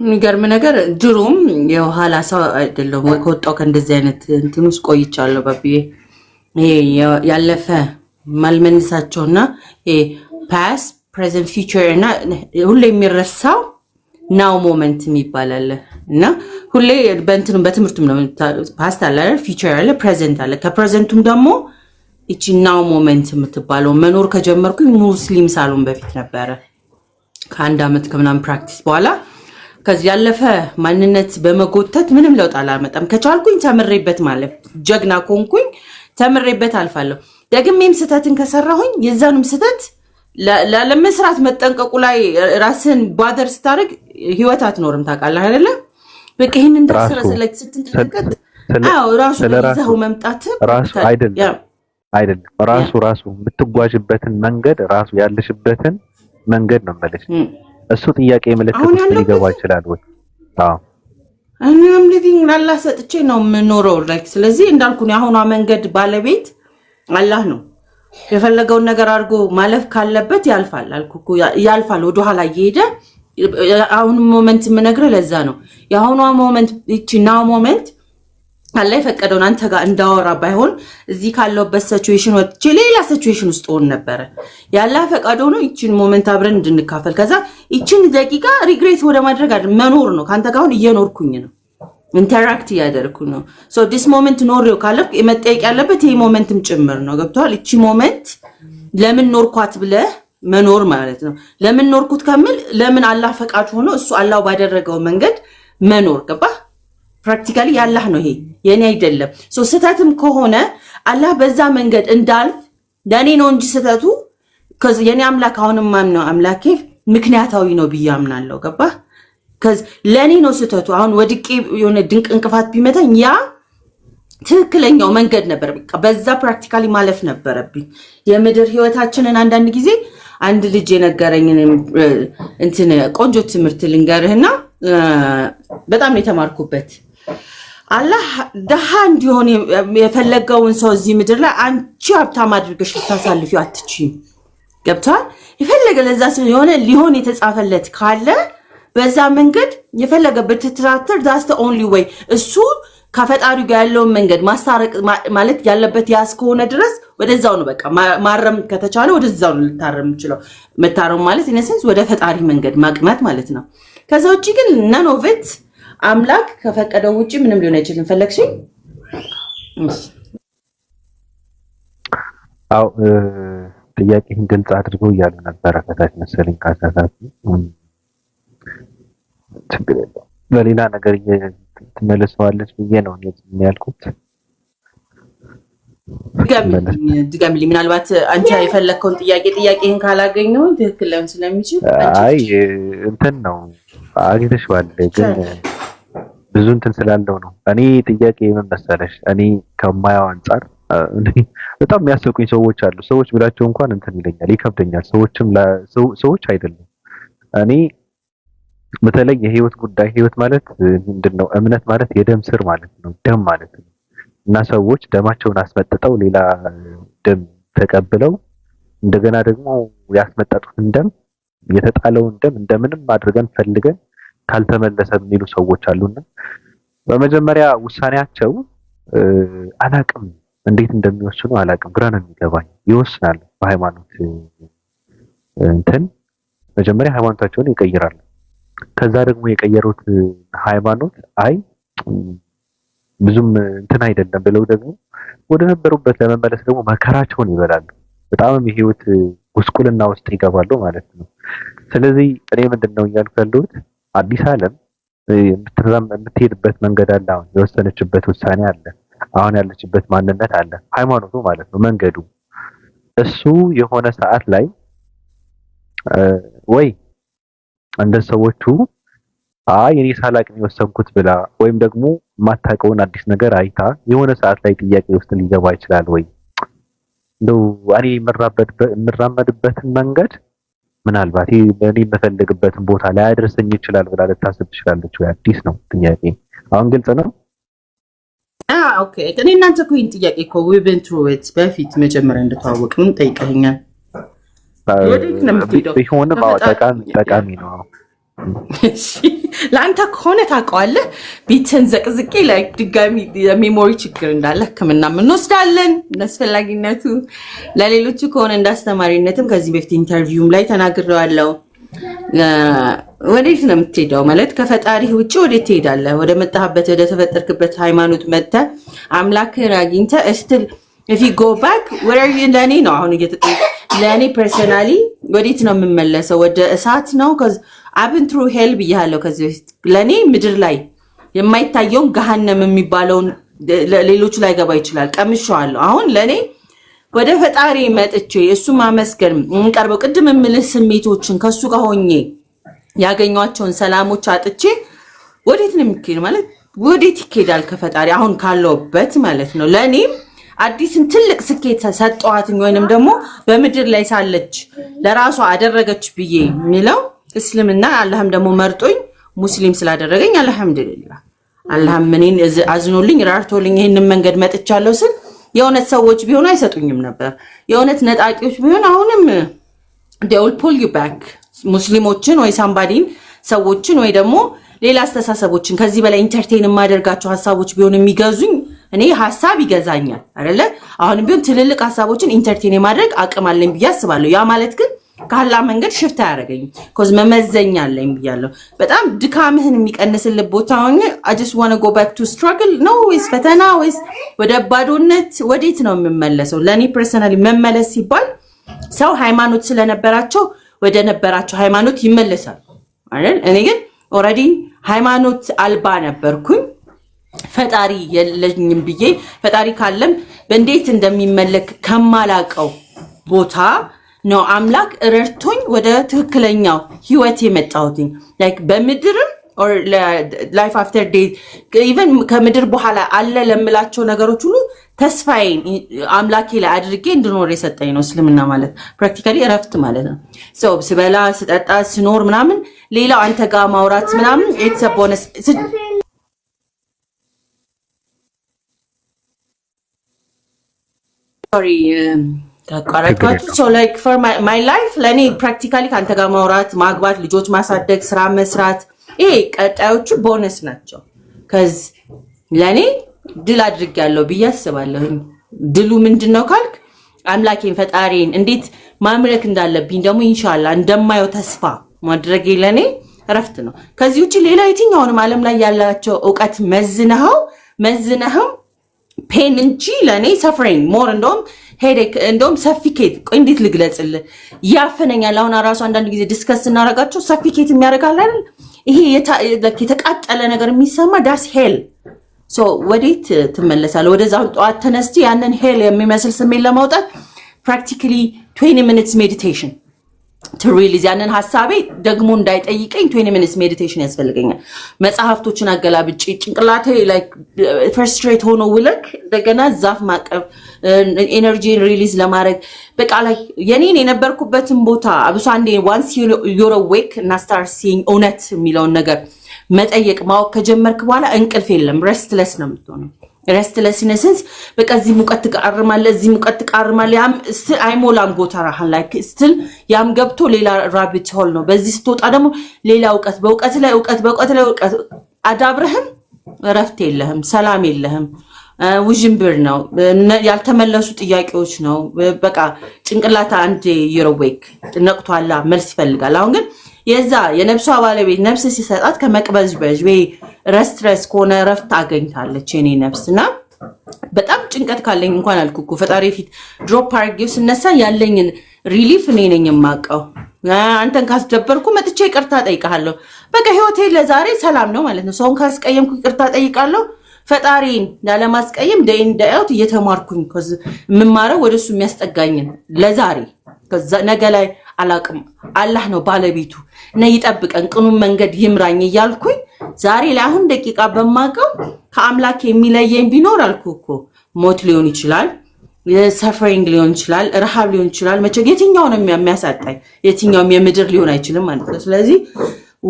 የሚገርም ነገር ድሩም የኋላ ሰው አይደለም ወይ ከወጣው ከእንደዚህ አይነት እንትን ውስጥ ቆይቻለሁ ባቢዬ ይሄ ያለፈ ማልመንሳቸውና ይሄ past present future እና ሁሌ የሚረሳው now moment የሚባላል እና ሁሌ በትምህርቱም ነው past አለ future አለ present አለ ከፕሬዘንቱም ደግሞ እቺ now moment የምትባለው መኖር ከጀመርኩኝ ሙስሊም ሳሎን በፊት ነበረ ከአንድ አመት ከምናምን ፕራክቲስ በኋላ ከዚህ ያለፈ ማንነት በመጎተት ምንም ለውጥ አላመጣም ከቻልኩኝ ተምሬበት ማለት ጀግና ኮንኩኝ ተምሬበት አልፋለሁ ደግሜም ስተትን ከሰራሁኝ የዛንም ስተት ለመስራት መጠንቀቁ ላይ ራስን ባደር ስታረግ ህይወት አትኖርም ታውቃለህ አይደለ በቃ ይሄንን እንደሰራ ላይ ስትንቀጥቀጥ ራሱ ይዘው መምጣት ራሱ አይደለም ራሱ የምትጓዥበትን መንገድ ራሱ ያለሽበትን መንገድ ነው ማለት እሱ ጥያቄ ምልክት ውስጥ ሊገባ ይችላል ወይ እኔም ሊቪንግ ላላ ሰጥቼ ነው የምኖረው ላይክ ስለዚህ እንዳልኩ ነው አሁን መንገድ ባለቤት አላህ ነው የፈለገው ነገር አድርጎ ማለፍ ካለበት ያልፋል አልኩኩ ያልፋል ወደ ኋላ እየሄደ አሁን ሞመንት ምነግርህ ለዛ ነው የአሁኗ ሞመንት እቺ ናው ሞመንት አላህ የፈቀደውን አንተ ጋር እንዳወራ ባይሆን እዚህ ካለውበት ሲቹዌሽን ወጥቼ ሌላ ሲቹዌሽን ውስጥ ሆነ ነበር ያላህ ፈቃዶ ነው እቺን ሞመንት አብረን እንድንካፈል ከዛ እቺን ደቂቃ ሪግሬት ወደ ማድረግ መኖር ነው ካንተ ጋር አሁን እየኖርኩኝ ነው ኢንተራክት ያደርኩ ነው ሶ ዲስ ሞመንት ኖርው ካለፍ የመጠየቅ ያለበት ይሄ ሞመንትም ጭምር ነው ገብቷል እቺ ሞመንት ለምን ኖርኳት ብለ መኖር ማለት ነው ለምን ኖርኩት ከመል ለምን አላህ ፈቃድ ሆኖ እሱ አላህ ባደረገው መንገድ መኖር ገባ ፕራክቲካሊ ያላህ ነው ይሄ የኔ አይደለም ሶ ስተትም ከሆነ አላህ በዛ መንገድ እንዳልፍ ለኔ ነው እንጂ ስተቱ ከዚ የኔ አምላክ አሁንም ማን ነው አምላኬ ምክንያታዊ ነው ብያምናለሁ ገባ ከዚ ለኔ ነው ስተቱ አሁን ወድቄ የሆነ ድንቅ እንቅፋት ቢመታኝ ያ ትክክለኛው መንገድ ነበር በቃ በዛ ፕራክቲካሊ ማለፍ ነበረብኝ የምድር ህይወታችንን አንዳንድ ጊዜ አንድ ልጅ የነገረኝን እንትን ቆንጆ ትምህርት ልንገርህና በጣም ነው የተማርኩበት አላህ ደሃ እንዲሆን የፈለገውን ሰው እዚህ ምድር ላይ አንቺ ሀብታም አድርገሽ ልታሳልፊው አትችይም ገብቷል የፈለገ ለዛ ሰው የሆነ ሊሆን የተጻፈለት ካለ በዛ መንገድ የፈለገበት ትራክተር that's the only way እሱ ከፈጣሪው ጋር ያለው መንገድ ማሳረቅ ማለት ያለበት ያስ ከሆነ ድረስ ወደዛው ነው በቃ ማረም ከተቻለ ወደዛው ነው ልታረም ይችላል መታረም ማለት ኢነሰንስ ወደ ፈጣሪ መንገድ ማቅናት ማለት ነው ከዛ ውጪ ግን none of it አምላክ ከፈቀደው ውጪ ምንም ሊሆን አይችልም። ፈለግሽ? አው ጥያቄህን ግልጽ አድርገው እያሉ ነበረ ከታች መሰለኝ ካሳሳት ችግር የለውም። በሌላ ነገር ትመለሰዋለች ብዬ ነው ያልኩት። ድጋሚ ምናልባት አንተ የፈለከውን ጥያቄህን ካላገኘው ትክክል ላይሆን ስለሚችል አይ እንትን ነው አግኝተሽዋል ግን ብዙ እንትን ስላለው ነው። እኔ ጥያቄ ምን መሰለሽ እኔ ከማያው አንፃር በጣም የሚያስቁኝ ሰዎች አሉ። ሰዎች ብላቸው እንኳን እንትን ይለኛል ይከብደኛል። ሰዎች አይደለም። እኔ በተለይ የህይወት ጉዳይ ህይወት ማለት ምንድነው? እምነት ማለት የደም ስር ማለት ነው። ደም ማለት ነው። እና ሰዎች ደማቸውን አስመጥተው ሌላ ደም ተቀብለው እንደገና ደግሞ ያስመጣጡትን ደም የተጣለውን ደም እንደምንም አድርገን ፈልገን ካልተመለሰ የሚሉ ሰዎች አሉና በመጀመሪያ ውሳኔያቸው አላቅም እንዴት እንደሚወስኑ አላቅም። ግራ ነው የሚገባኝ። ይወስናሉ በሃይማኖት እንትን መጀመሪያ ሃይማኖታቸውን ይቀይራሉ። ከዛ ደግሞ የቀየሩት ሃይማኖት አይ ብዙም እንትን አይደለም ብለው ደግሞ ወደ ነበሩበት ለመመለስ ደግሞ መከራቸውን ይበላሉ። በጣም የህይወት ጉስቁልና ውስጥ ይገባሉ ማለት ነው። ስለዚህ እኔ ምንድነው እያልኩ ያለሁት አዲስ ዓለም የምትሄድበት መንገድ አለ። አሁን የወሰነችበት ውሳኔ አለ። አሁን ያለችበት ማንነት አለ። ሃይማኖቱ ማለት ነው መንገዱ። እሱ የሆነ ሰዓት ላይ ወይ እንደ ሰዎቹ እኔ ሳላቅ ነው የወሰንኩት ብላ ወይም ደግሞ ማታውቀውን አዲስ ነገር አይታ የሆነ ሰዓት ላይ ጥያቄ ውስጥ ሊገባ ይችላል። ወይ እንደው እኔ የምራመድበትን መንገድ ምናልባት እኔ የምፈልግበትን ቦታ ላይ አድርሰኝ ይችላል ብላ ልታስብ ትችላለች። ወይ አዲስ ነው ጥያቄ። አሁን ግልጽ ነው። ኦኬ እኔ እናንተ እኮ ይሄን ጥያቄ እኮ we've been through it በፊት መጀመሪያ እንደተዋወቅ ምን ጠይቀኸኛል? ወዴት ነው የምትሄደው? ቢሆንም ጠቃሚ ነው። እሺ ለአንተ ከሆነ ታውቀዋለህ። ቤትን ዘቅዝቄ ላይ ድጋሚ የሜሞሪ ችግር እንዳለ ሕክምና እንወስዳለን እንዳስፈላጊነቱ። ለሌሎቹ ከሆነ እንዳስተማሪነትም ከዚህ በፊት ኢንተርቪውም ላይ ተናግሬዋለሁ። ወዴት ነው የምትሄደው ማለት ከፈጣሪህ ውጪ ወዴት ትሄዳለህ? ወደ መጣህበት ወደ ተፈጠርክበት ሃይማኖት መጥተህ አምላክህን አግኝተህ እስቲል if you go back where are you? ለኔ ነው አሁን እየተጠየቀ ለኔ ፐርሰናሊ ወዴት ነው የምመለሰው? ወደ እሳት ነው cuz I've been through hell ብያለሁ ከዚህ በፊት። ለኔ ምድር ላይ የማይታየውን ገሃነም የሚባለውን ሌሎቹ ላይ ገባ ይችላል ቀምሼዋለሁ። አሁን ለኔ ወደ ፈጣሪ መጥቼ እሱ ማመስገን እንቀርበው ቅድም የምልህ ስሜቶችን ከሱ ጋር ሆኜ ያገኟቸውን ሰላሞች አጥቼ ወዴት ነው የሚኬድ ማለት ወዴት ይኬዳል ከፈጣሪ አሁን ካለውበት ማለት ነው። ለኔም አዲስን ትልቅ ስኬት ሰጠዋትኝ ወይንም ደግሞ በምድር ላይ ሳለች ለራሷ አደረገች ብዬ የሚለው እስልምና አላህም ደግሞ መርጦኝ ሙስሊም ስላደረገኝ አልহামዱሊላህ አላህም እኔን አዝኖልኝ ራርቶልኝ ይሄንን መንገድ መጥቻለሁ ስል የእውነት ሰዎች ቢሆኑ አይሰጡኝም ነበር። የእውነት ነጣቂዎች ቢሆኑ አሁንም they will pull you back ሙስሊሞችን ወይ ሳምባዲን ሰዎችን ወይ ደግሞ ሌላ አስተሳሰቦችን ከዚህ በላይ ኢንተርቴይን የማደርጋቸው ሐሳቦች ቢሆኑ የሚገዙኝ እኔ ሐሳብ ይገዛኛል አይደለ? አሁንም ቢሆን ትልልቅ ሐሳቦችን ኢንተርቴይን የማድረግ አቅም አለኝ ብዬ አስባለሁ። ያ ማለት ግን ካላ መንገድ ሽፍታ ያደርገኝ ኮዝ መመዘኛ አለኝ ብያለሁ። በጣም ድካምህን የሚቀንስልህ ቦታ ሆኜ I just want to go back to struggle ነው ወይስ ፈተና ወይስ ወደ ባዶነት ወዴት ነው የምመለሰው? ለኔ ፐርሰናሊ መመለስ ሲባል ሰው ሃይማኖት ስለነበራቸው ወደ ነበራቸው ሃይማኖት ይመለሳል አይደል? እኔ ግን ኦሬዲ ሃይማኖት አልባ ነበርኩኝ። ፈጣሪ የለኝም ብዬ ፈጣሪ ካለም በእንዴት እንደሚመለክ ከማላቀው ቦታ ነው አምላክ ረድቶኝ ወደ ትክክለኛው ህይወት የመጣሁትኝ ላይክ በምድር or life after death even ከምድር በኋላ አለ ለምላቸው ነገሮች ሁሉ ተስፋዬን አምላኬ ላይ አድርጌ እንድኖር የሰጠኝ ነው እስልምና ማለት ፕራክቲካሊ እረፍት ማለት ነው። ሶ ስበላ ስጠጣ ስኖር ምናምን ሌላው አንተ ጋር ማውራት ምናምን it's a bonus sorry ተቃራጥኳችሁ so like for my life ለኔ ፕራክቲካሊ ካንተ ጋር ማውራት ማግባት ልጆች ማሳደግ ስራ መስራት ይሄ ቀጣዮቹ ቦነስ ናቸው cuz ለኔ ድል አድርጌያለሁ ብዬ አስባለሁ። ድሉ ምንድነው ካልክ አምላኬን ፈጣሪን እንዴት ማምለክ እንዳለብኝ ደግሞ ኢንሻአላህ እንደማየው ተስፋ ማድረግ ለኔ እረፍት ነው። ከዚህ ውጪ ሌላ የትኛውንም ዓለም ላይ ያላቸው ዕውቀት መዝነው ፔን እንጂ ለኔ ሰፈሪንግ ሞር እንደውም ሄዴክ እንደውም ሰፊኬት እንዴት ልግለጽልህ ያፈነኛል። አሁን ራሱ አንዳንድ ጊዜ ዲስከስ እናረጋቸው ሰፊኬት የሚያደርጋል አይደል? ይሄ የተቃጠለ ነገር የሚሰማ ዳስ ሄል ሶ ወዴት ትመለሳለህ? ወደዛው ጠዋት ተነስቲ ያንን ሄል የሚመስል ስሜት ለማውጣት ፕራክቲካሊ 20 minutes meditation to release ያንን ሐሳቤ ደግሞ እንዳይጠይቀኝ 20 minutes meditation ያስፈልገኛል። መጽሐፍቶችን አገላብጬ ጭንቅላቴ like frustrate ሆኖ ውለክ እንደገና ዛፍ ማቀፍ ኤነርጂን ሪሊዝ ለማድረግ በቃ like የኔን የነበርኩበትን ቦታ አብሶ አንዴ once you're awake እና start seeing እውነት የሚለውን ነገር መጠየቅ ማወቅ ከጀመርክ በኋላ እንቅልፍ የለም restless ነው የምትሆነው። restlessness በቃ እዚህ ሙቀት ተቃርማለህ እዚህ ሙቀት ተቃርማለህ ያም still አይሞላም ጎተራህን like still ያም ገብቶ ሌላ rabbit hole ነው። በዚህ ስትወጣ ደግሞ ሌላ በእውቀት ላይ እውቀት አዳብረህም እረፍት የለህም ሰላም የለህም ውጅንብር ነው ያልተመለሱ ጥያቄዎች ነው። በቃ ጭንቅላታ አንዴ ይሮዌክ ነቅቷላ መልስ ይፈልጋል። አሁን ግን የዛ የነፍሷ ባለቤት ነፍስ ሲሰጣት ከመቅበዝበዝ ወይ ረስትረስ ኮነ ረፍት አገኝታለች የኔ ነፍስና በጣም ጭንቀት ካለኝ እንኳን አልኩኩ ፈጣሪ ፊት ድሮፕ አርጊው ስነሳ ያለኝን ሪሊፍ እኔ ነኝ የማቀው። አንተን ካስደበርኩ መጥቼ ይቅርታ ጠይቃለሁ። በቃ ህይወቴ ለዛሬ ሰላም ነው ማለት ነው። ሰውን ካስቀየምኩ ይቅርታ ጠይቃለሁ። ፈጣሪን ላለማስቀየም ደይን ዳያውት እየተማርኩኝ ከዚ ምማረው ወደሱ የሚያስጠጋኝን ለዛሬ ከዛ ነገ ላይ አላቅም አላህ ነው ባለቤቱ እና ይጠብቀን ቅኑን መንገድ ይምራኝ እያልኩኝ ዛሬ ላይ አሁን ደቂቃ በማቀው ከአምላክ የሚለየኝ ቢኖር አልኩኩ ሞት ሊሆን ይችላል የሰፈሪንግ ሊሆን ይችላል ረሃብ ሊሆን ይችላል መቼ የትኛው ነው የሚያሳጣኝ የትኛውም የምድር ሊሆን አይችልም ማለት ነው። ስለዚህ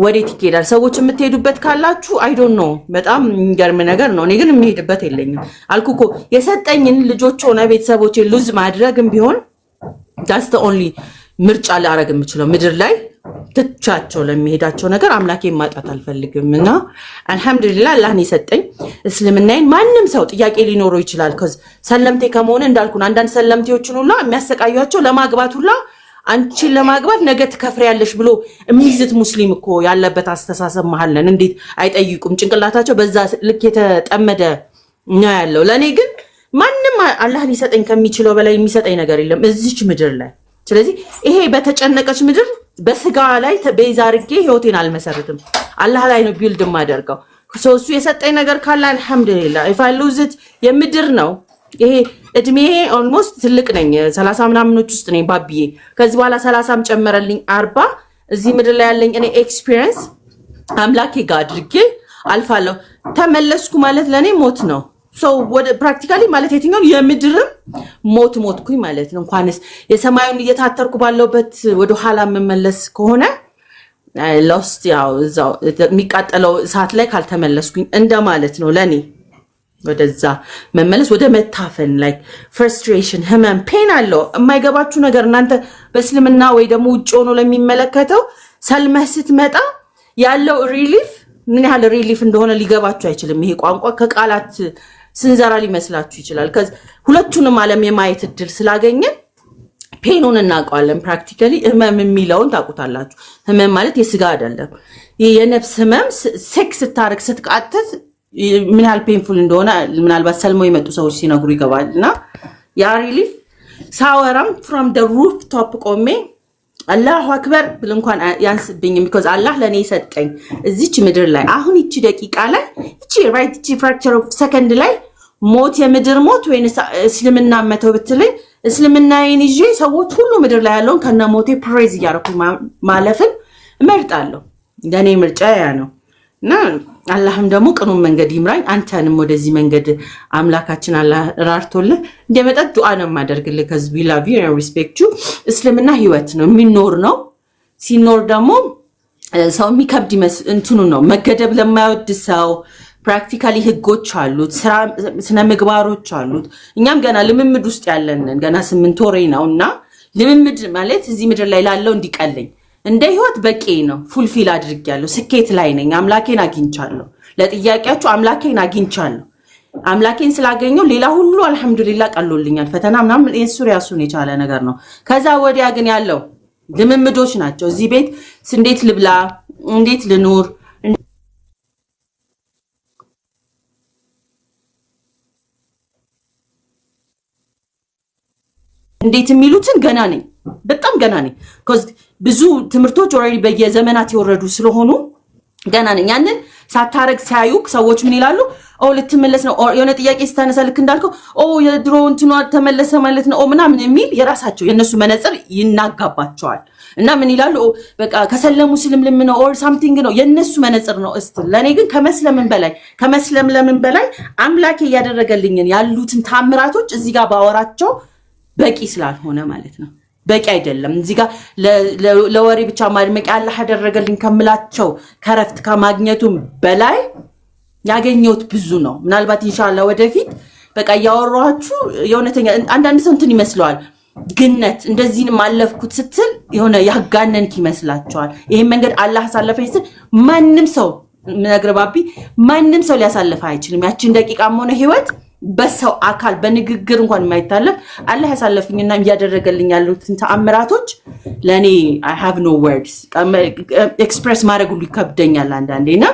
ወዴት ይኬዳል? ሰዎች የምትሄዱበት ካላችሁ አይ ዶንት ኖ በጣም የሚገርም ነገር ነው። እኔ ግን የምሄድበት የለኝም አልኩኮ የሰጠኝን ልጆች ሆነ ቤተሰቦቼ ሉዝ ማድረግም ቢሆን that's the only ምርጫ ላረግ የምችለው ምድር ላይ ትቻቸው ለሚሄዳቸው ነገር አምላኬን ማጣት አልፈልግምና አልহামዱሊላህ አላህን የሰጠኝ እስልምናዬን ማንም ሰው ጥያቄ ሊኖረው ይችላል cuz ሰለምቴ ከመሆነ እንዳልኩን አንዳንድ ሰለምቴዎችን ሁላ የሚያሰቃያቸው ለማግባት ሁላ አንቺን ለማግባት ነገ ትከፍሪያለሽ ብሎ የሚዝት ሙስሊም እኮ ያለበት አስተሳሰብ መሃል ነን። እንዴት አይጠይቁም? ጭንቅላታቸው በዛ ልክ የተጠመደ ነው ያለው። ለኔ ግን ማንም አላህ ሊሰጠኝ ከሚችለው በላይ የሚሰጠኝ ነገር የለም እዚች ምድር ላይ። ስለዚህ ይሄ በተጨነቀች ምድር በስጋ ላይ ቤዛ አድርጌ ህይወቴን አልመሰርትም። አላህ ላይ ነው ቢልድ ማደርገው። እሱ የሰጠኝ ነገር ካለ አልহামዱሊላህ if I lose it የምድር ነው። ይሄ እድሜ ኦልሞስት ትልቅ ነኝ 30 ምናምኖች ውስጥ ነኝ ባቢዬ። ከዚህ በኋላ 30ም ጨመረልኝ 40 እዚህ ምድር ላይ ያለኝ እኔ ኤክስፒሪየንስ አምላኬ ጋር አድርጌ አልፋለሁ። ተመለስኩ ማለት ለኔ ሞት ነው። ሶ ወደ ፕራክቲካሊ ማለት የትኛው የምድርም ሞትኩኝ ማለት ነው። እንኳንስ የሰማዩን እየታተርኩ ባለውበት ወደ ኋላ መመለስ ከሆነ ሎስት ያው እዛው የሚቃጠለው እሳት ላይ ካልተመለስኩኝ እንደማለት ነው ለኔ። ወደዛ መመለስ ወደ መታፈን like frustration ህመም ፔን አለው። የማይገባችሁ ነገር እናንተ በእስልምና ወይ ደግሞ ውጭ ሆኖ ለሚመለከተው ሰልመህ ስትመጣ ያለው ሪሊፍ ምን ያህል ሪሊፍ እንደሆነ ሊገባችሁ አይችልም። ይሄ ቋንቋ ከቃላት ስንዘራ ሊመስላችሁ ይችላል። ከዚ ሁለቱንም ዓለም የማየት እድል ስላገኘን ፔኑን እናውቀዋለን። ፕራክቲካሊ ህመም የሚለውን ታውቁታላችሁ። ህመም ማለት የስጋ አይደለም። የነፍስ ህመም ሴክስ ስታረግ ስትቃተት ምን ያህል ፔንፉል እንደሆነ ምናልባት ሰልሞ የመጡ ሰዎች ሲነግሩ ይገባልና ያ ሪሊፍ ሳወራም from the rooftop ቆሜ አላሁ አክበር ብል እንኳን ያንስብኝ because አላህ ለኔ ሰጠኝ እዚች ምድር ላይ አሁን እቺ ደቂቃ ላይ እቺ right እቺ fraction of second ላይ ሞት የምድር ሞት ወይ እስልምና መተው ብትለኝ እስልምናዬን ይዤ ሰዎች ሁሉ ምድር ላይ ያለውን ከነሞቴ ፕሬዝ ያረኩ ማለፍን እመርጣለሁ። ለኔ ምርጫ ያ ነው እና አላህም ደግሞ ቅኑን መንገድ ይምራኝ። አንተንም ወደዚህ መንገድ አምላካችን አላህ ራርቶልህ እንደመጣ ዱዓ ነው ማደርግልህ cuz we love you and respect you። እስልምና ህይወት ነው የሚኖር ነው። ሲኖር ደግሞ ሰው የሚከብድ እንትኑ ነው መገደብ ለማይወድ ሰው ፕራክቲካሊ ህጎች አሉት ስነ ምግባሮች አሉት። እኛም ገና ልምምድ ውስጥ ያለንን ገና 8 ወሬ ነውና ልምምድ ማለት እዚህ ምድር ላይ ላለው እንዲቀልኝ እንደ ህይወት በቂ ነው። ፉልፊል አድርጌያለሁ። ስኬት ላይ ነኝ። አምላኬን አግኝቻለሁ። ለጥያቄያችሁ አምላኬን አግኝቻለሁ። አምላኬን ስላገኘው ሌላ ሁሉ አልহামዱሊላህ ቀሎልኛል። ፈተና ምናምን የሱ ራሱን የቻለ ነገር ነው። ከዛ ወዲያ ግን ያለው ልምምዶች ናቸው። እዚህ ቤት እንዴት ልብላ እንዴት ልኑር እንዴት የሚሉትን ገና ነኝ በጣም ገና ነኝ cuz ብዙ ትምርቶች ኦሬዲ በየዘመናት ይወረዱ ስለሆኑ ገና ነኝ ያንን ሳታረግ ሳዩክ ሰዎች ምን ይላሉ ኦ ልትመለስ ነው የሆነ ጥያቄ ስታነሳ ልክ እንዳልከው ኦ የድሮ እንትኑ ተመለሰ ማለት ነው ኦ ምናምን የሚል የራሳቸው የነሱ መነጽር ይናጋባቸዋል እና ምን ይላሉ በቃ ከሰለሙ ስልምልም ነው ኦር ሳምቲንግ ነው የነሱ መነጽር ነው እስቲ ለኔ ግን ከመስለምን በላይ አምላኬ ያደረገልኝን ያሉትን ታምራቶች እዚህ ጋር ባወራቸው በቂ ስላልሆነ ማለት ነው በቂ አይደለም እዚህ ጋር ለወሬ ብቻ ማድመቅ አላህ ያደረገልኝ ከምላቸው ከረፍት ከማግኘቱም በላይ ያገኘሁት ብዙ ነው ምናልባት ኢንሻአላህ ወደፊት በቃ ያወራችሁ የሆነተኛ አንዳንድ ሰው እንትን ይመስለዋል ግነት እንደዚህን ማለፍኩት ስትል የሆነ ያጋነንክ ይመስላችኋል ይሄን መንገድ አላህ አሳለፈኝ ስል ማንንም ሰው ነግረባቢ ማንንም ሰው ሊያሳልፍ አይችልም ያቺን ደቂቃም ሆነ ህይወት በሰው አካል በንግግር እንኳን የማይታለፍ አላህ ያሳለፈኝና ያደረገልኝ ያሉትን ተአምራቶች ለኔ I have no words ኤክስፕረስ ማድረግ ሁሉ ይከብደኛል አንዳንዴና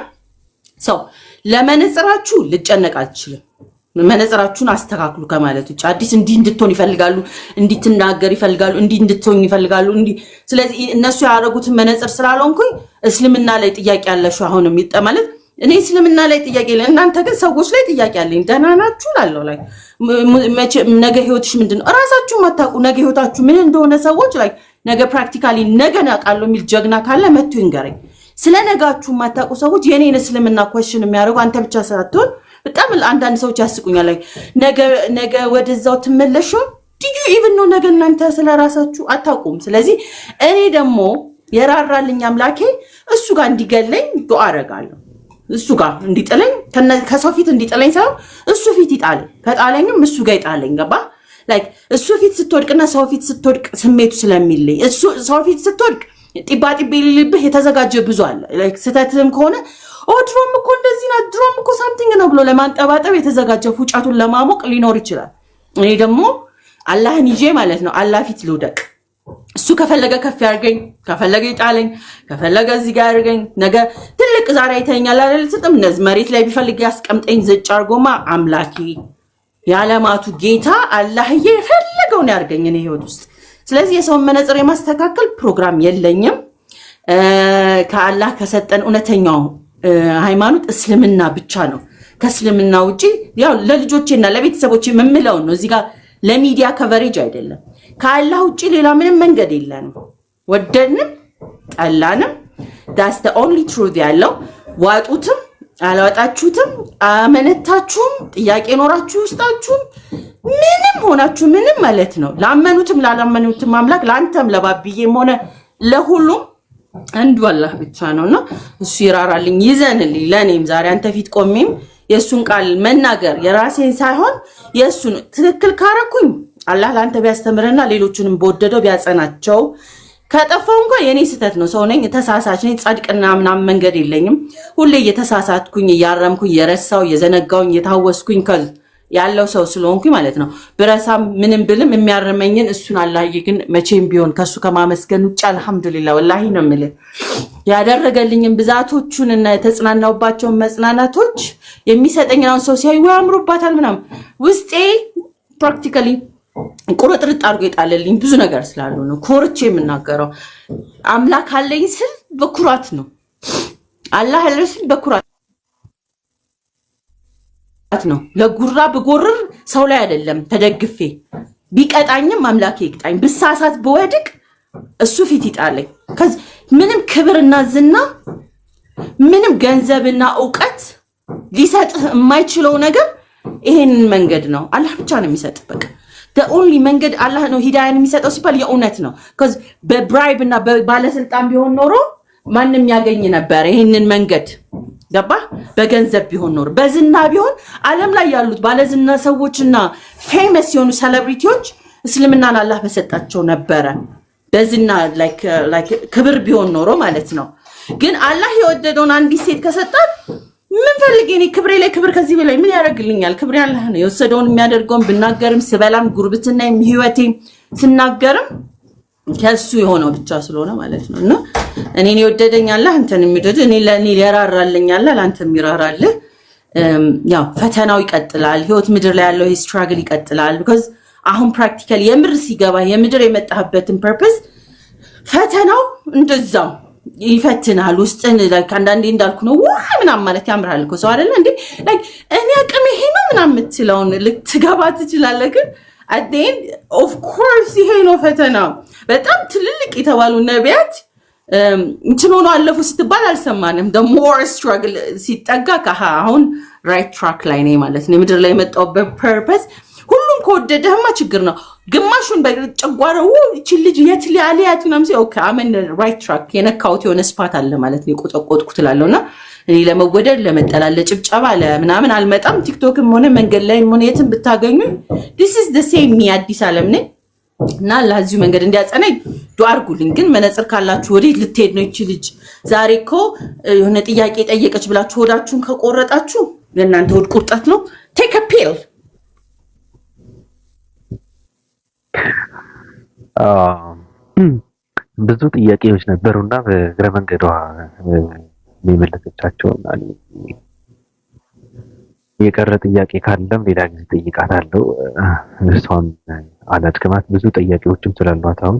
ሰው ለመነጽራችሁ ልጨነቅ አልችልም መነጽራችሁን አስተካክሉ ከማለት ውጭ አዲስ እንድትሆን ይፈልጋሉ እንድትናገር ይፈልጋሉ እንድትሆን ይፈልጋሉ ስለዚህ እነሱ ያደረጉትን መነጽር ስላልሆንኩኝ እስልምና ላይ ጥያቄ ያለሽ አሁንም ይጠማለት እኔ እስልምና ላይ ጥያቄ ላይ እናንተ ግን ሰዎች ላይ ጥያቄ አለኝ ደህና ናችሁ ላለው ላይ ነገ ህይወትሽ ምንድነው ራሳችሁ ማታውቁ ነገ ህይወታችሁ ምን እንደሆነ ሰዎች ላይ ነገ ፕራክቲካሊ ነገ ናቃለው የሚል ጀግና ካለ መጥቶ ይንገረኝ ስለ ነጋችሁ ማታውቁ ሰዎች የኔን እስልምና ኳስችን የሚያደርጉ አንተ ብቻ ሳትሆን በጣም አንዳንድ ሰዎች ያስቁኛል ላይ ነገ ወደዛው ትመለሹ did you even know ነገ እናንተ ስለ ራሳችሁ አታውቁም ስለዚህ እኔ ደግሞ የራራልኝ አምላኬ እሱ ጋር እንዲገለኝ ዱአ አረጋለሁ እሱ ጋር እንዲጥለኝ ከሰው ፊት እንዲጥለኝ ሳይሆን እሱ ፊት ይጣለኝ ከጣለኝም እሱ ጋር ይጣለኝ ገባ ላይክ እሱ ፊት ስትወድቅና ሰው ፊት ስትወድቅ ስሜቱ ስለሚለይ እሱ ሰው ፊት ስትወድቅ ጢባጢቤ ሊልብህ የተዘጋጀ ብዙ አለ ላይክ ስተትም ከሆነ ኦ ድሮም እኮ እንደዚህ ነው ድሮም እኮ ሳምቲንግ ነው ብሎ ለማንጠባጠብ የተዘጋጀ ፉጫቱን ለማሞቅ ሊኖር ይችላል እኔ ደግሞ አላህን ይዤ ማለት ነው አላህ ፊት ልውደቅ እሱ ከፈለገ ከፍ ያርገኝ ከፈለገ ይጣለኝ ከፈለገ እዚህ ጋር ያርገኝ ነገ ትልቅ ዛሬ አይተኛል አይደል ስጥም ነዝ መሬት ላይ ቢፈልግ ያስቀምጠኝ ዘጭ አርጎማ አምላኪ ያለማቱ ጌታ አላህዬ ፈለገውን ያርገኝ እኔ ህይወት ውስጥ ስለዚህ የሰው መነጽር የማስተካከል ፕሮግራም የለኝም ከአላህ ከሰጠን እውነተኛው ሃይማኖት እስልምና ብቻ ነው ከእስልምና ውጪ ያው ለልጆቼና ለቤተሰቦቼ መምለው ነው እዚህ ጋር ለሚዲያ ከቨሬጅ አይደለም ከአላህ ውጪ ሌላ ምንም መንገድ የለንም ወደንም ጠላንም that's the only truth ያለው ዋጡትም አላወጣችሁትም አመነታችሁም ጥያቄ ኖራችሁ ውስጣችሁ ምንም ሆናችሁ ምንም ማለት ነው ላመኑትም ላላመኑትም አምላክ ላንተም ለባብዬም ሆነ ለሁሉም አንዱ አላህ ብቻ ነውና እሱ ይራራልኝ ይዘንልኝ ለኔም ዛሬ አንተ ፊት ቆሜም የሱን ቃል መናገር የራሴን ሳይሆን የሱን ትክክል ካረኩኝ አላህ ላንተ ቢያስተምረና ሌሎችንም በወደደው ቢያጸናቸው ከጠፋው እንኳን የኔ ስተት ነው ሰው ነኝ ተሳሳች ነኝ ጻድቅና ምናም መንገድ የለኝም ሁሌ እየተሳሳትኩኝ ያረምኩኝ የረሳው የዘነጋውኝ የታወስኩኝ ያለው ሰው ስለሆንኩኝ ማለት ነው ብረሳም ምንም ብልም የሚያርመኝን እሱን አላህ ግን መቼም ቢሆን ከሱ ከማመስገን ውጭ አልহামዱሊላህ ወላሂ ነው ማለት ያደረገልኝን ብዛቶቹን እና የተጽናናውባቸው መጽናናቶች የሚሰጠኝን ሰው ሲያዩ ያምሩባታል ምናም ውስጤ ፕራክቲካሊ ቁርጥርጥ አድርጎ ይጣልልኝ ብዙ ነገር ስላሉ ነው ኮርቼ የምናገረው አምላክ አለኝ ስል በኩራት ነው አላህ አለኝ ስል በኩራት ነው ለጉራ በጎርር ሰው ላይ አይደለም ተደግፌ ቢቀጣኝም አምላኬ ይቅጣኝ ብሳሳት በወድቅ እሱ ፊት ይጣለኝ ከዚ ምንም ክብርና ዝና ምንም ገንዘብና ዕውቀት ሊሰጥህ የማይችለው ነገር ይሄንን መንገድ ነው አላህ ብቻ ነው የሚሰጥ በቃ the only መንገድ አላህ ነው ሂዳያን የሚሰጠው ሲባል የእውነት ነው cuz በብራይብ እና በባለስልጣን ቢሆን ኖሮ ማንንም ያገኝ ነበር ይሄንን መንገድ ገባ በገንዘብ ቢሆን ኖር በዝና ቢሆን ዓለም ላይ ያሉት ባለዝና ሰዎችና ፌመስ የሆኑ ሴሌብሪቲዎች እስልምናን አላህ በሰጣቸው ነበር በዝና ላይክ ክብር ቢሆን ኖሮ ማለት ነው ግን አላህ የወደደውን አንዲት ሴት ከሰጣት ምን ፈልገኝ ክብሬ ላይ ክብር ከዚህ በላይ ምን ያደርግልኛል ክብሬ አላህ ነው የወሰደውን የሚያደርገውን ብናገርም ስበላም ጉርብትና ህይወቴ ስናገርም ከሱ የሆነው ብቻ ስለሆነ ማለት ነው። እና እኔን የወደደኝ አላህ አንተን የሚወደድ እኔ ለኔ ሊራራልኝ አላህ ለአንተም ይራራልህ። ያው ፈተናው ይቀጥላል። ህይወት ምድር ላይ ያለው ይሄ ስትራግል ይቀጥላል። because አሁን ፕራክቲካሊ የምር ሲገባ የምድር የመጣህበትን ፐርፐስ ፈተናው እንደዛው ይፈትናል። ውስጥን ላይክ አንዳንዴ እንዳልኩ ነው ዋይ ምናምን ማለት ያምራል እኮ ሰው አይደለ እንዴ ላይክ እኔ አቅም ይሄ ነው ምናምን የምትለውን ልትገባ ትችላለህ። ግን at the end of course ይሄ ነው ፈተናው። በጣም ትልልቅ የተባሉ ነቢያት እንትን ሆኖ አለፉ ስትባል አልሰማንም። the more struggle ሲጠጋ አሁን right track ላይ ነኝ ማለት ነው። ምድር ላይ የመጣው በፐርፐስ ሁሉም ከወደደህማ ችግር ነው። ግማሹን በጨጓራው እቺ ልጅ የት ሊያሊያት ምናምን ሲል ኦኬ አመን right track የነካውት የሆነ ስፓት አለ ማለት ነው። የቆጠቆጥኩት ትላለውና እኔ ለመወደድ ለመጠላለ ጭብጨባ ለምናምን አልመጣም። ቲክቶክም ሆነ መንገድ ላይም ሆነ የትም ብታገኙ this is the same me አዲስ ዓለም ነኝ እና ለዚሁ መንገድ እንዲያጸናኝ ዱአ አድርጉልኝ። ግን መነጽር ካላችሁ ወዴት ልትሄድ ነው እቺ ልጅ? ዛሬ እኮ የሆነ ጥያቄ ጠየቀች ብላችሁ ሆዳችሁን ከቆረጣችሁ ለእናንተ ሆድ ቁርጠት ነው። take a pill ብዙ ጥያቄዎች ነበሩና በእግረ መንገዷ የሚመለከታቸውና የቀረ ጥያቄ ካለም ሌላ ጊዜ ጠይቃታለሁ። እሷም አላድክማት ብዙ ጥያቄዎችም ስላሏት አሁን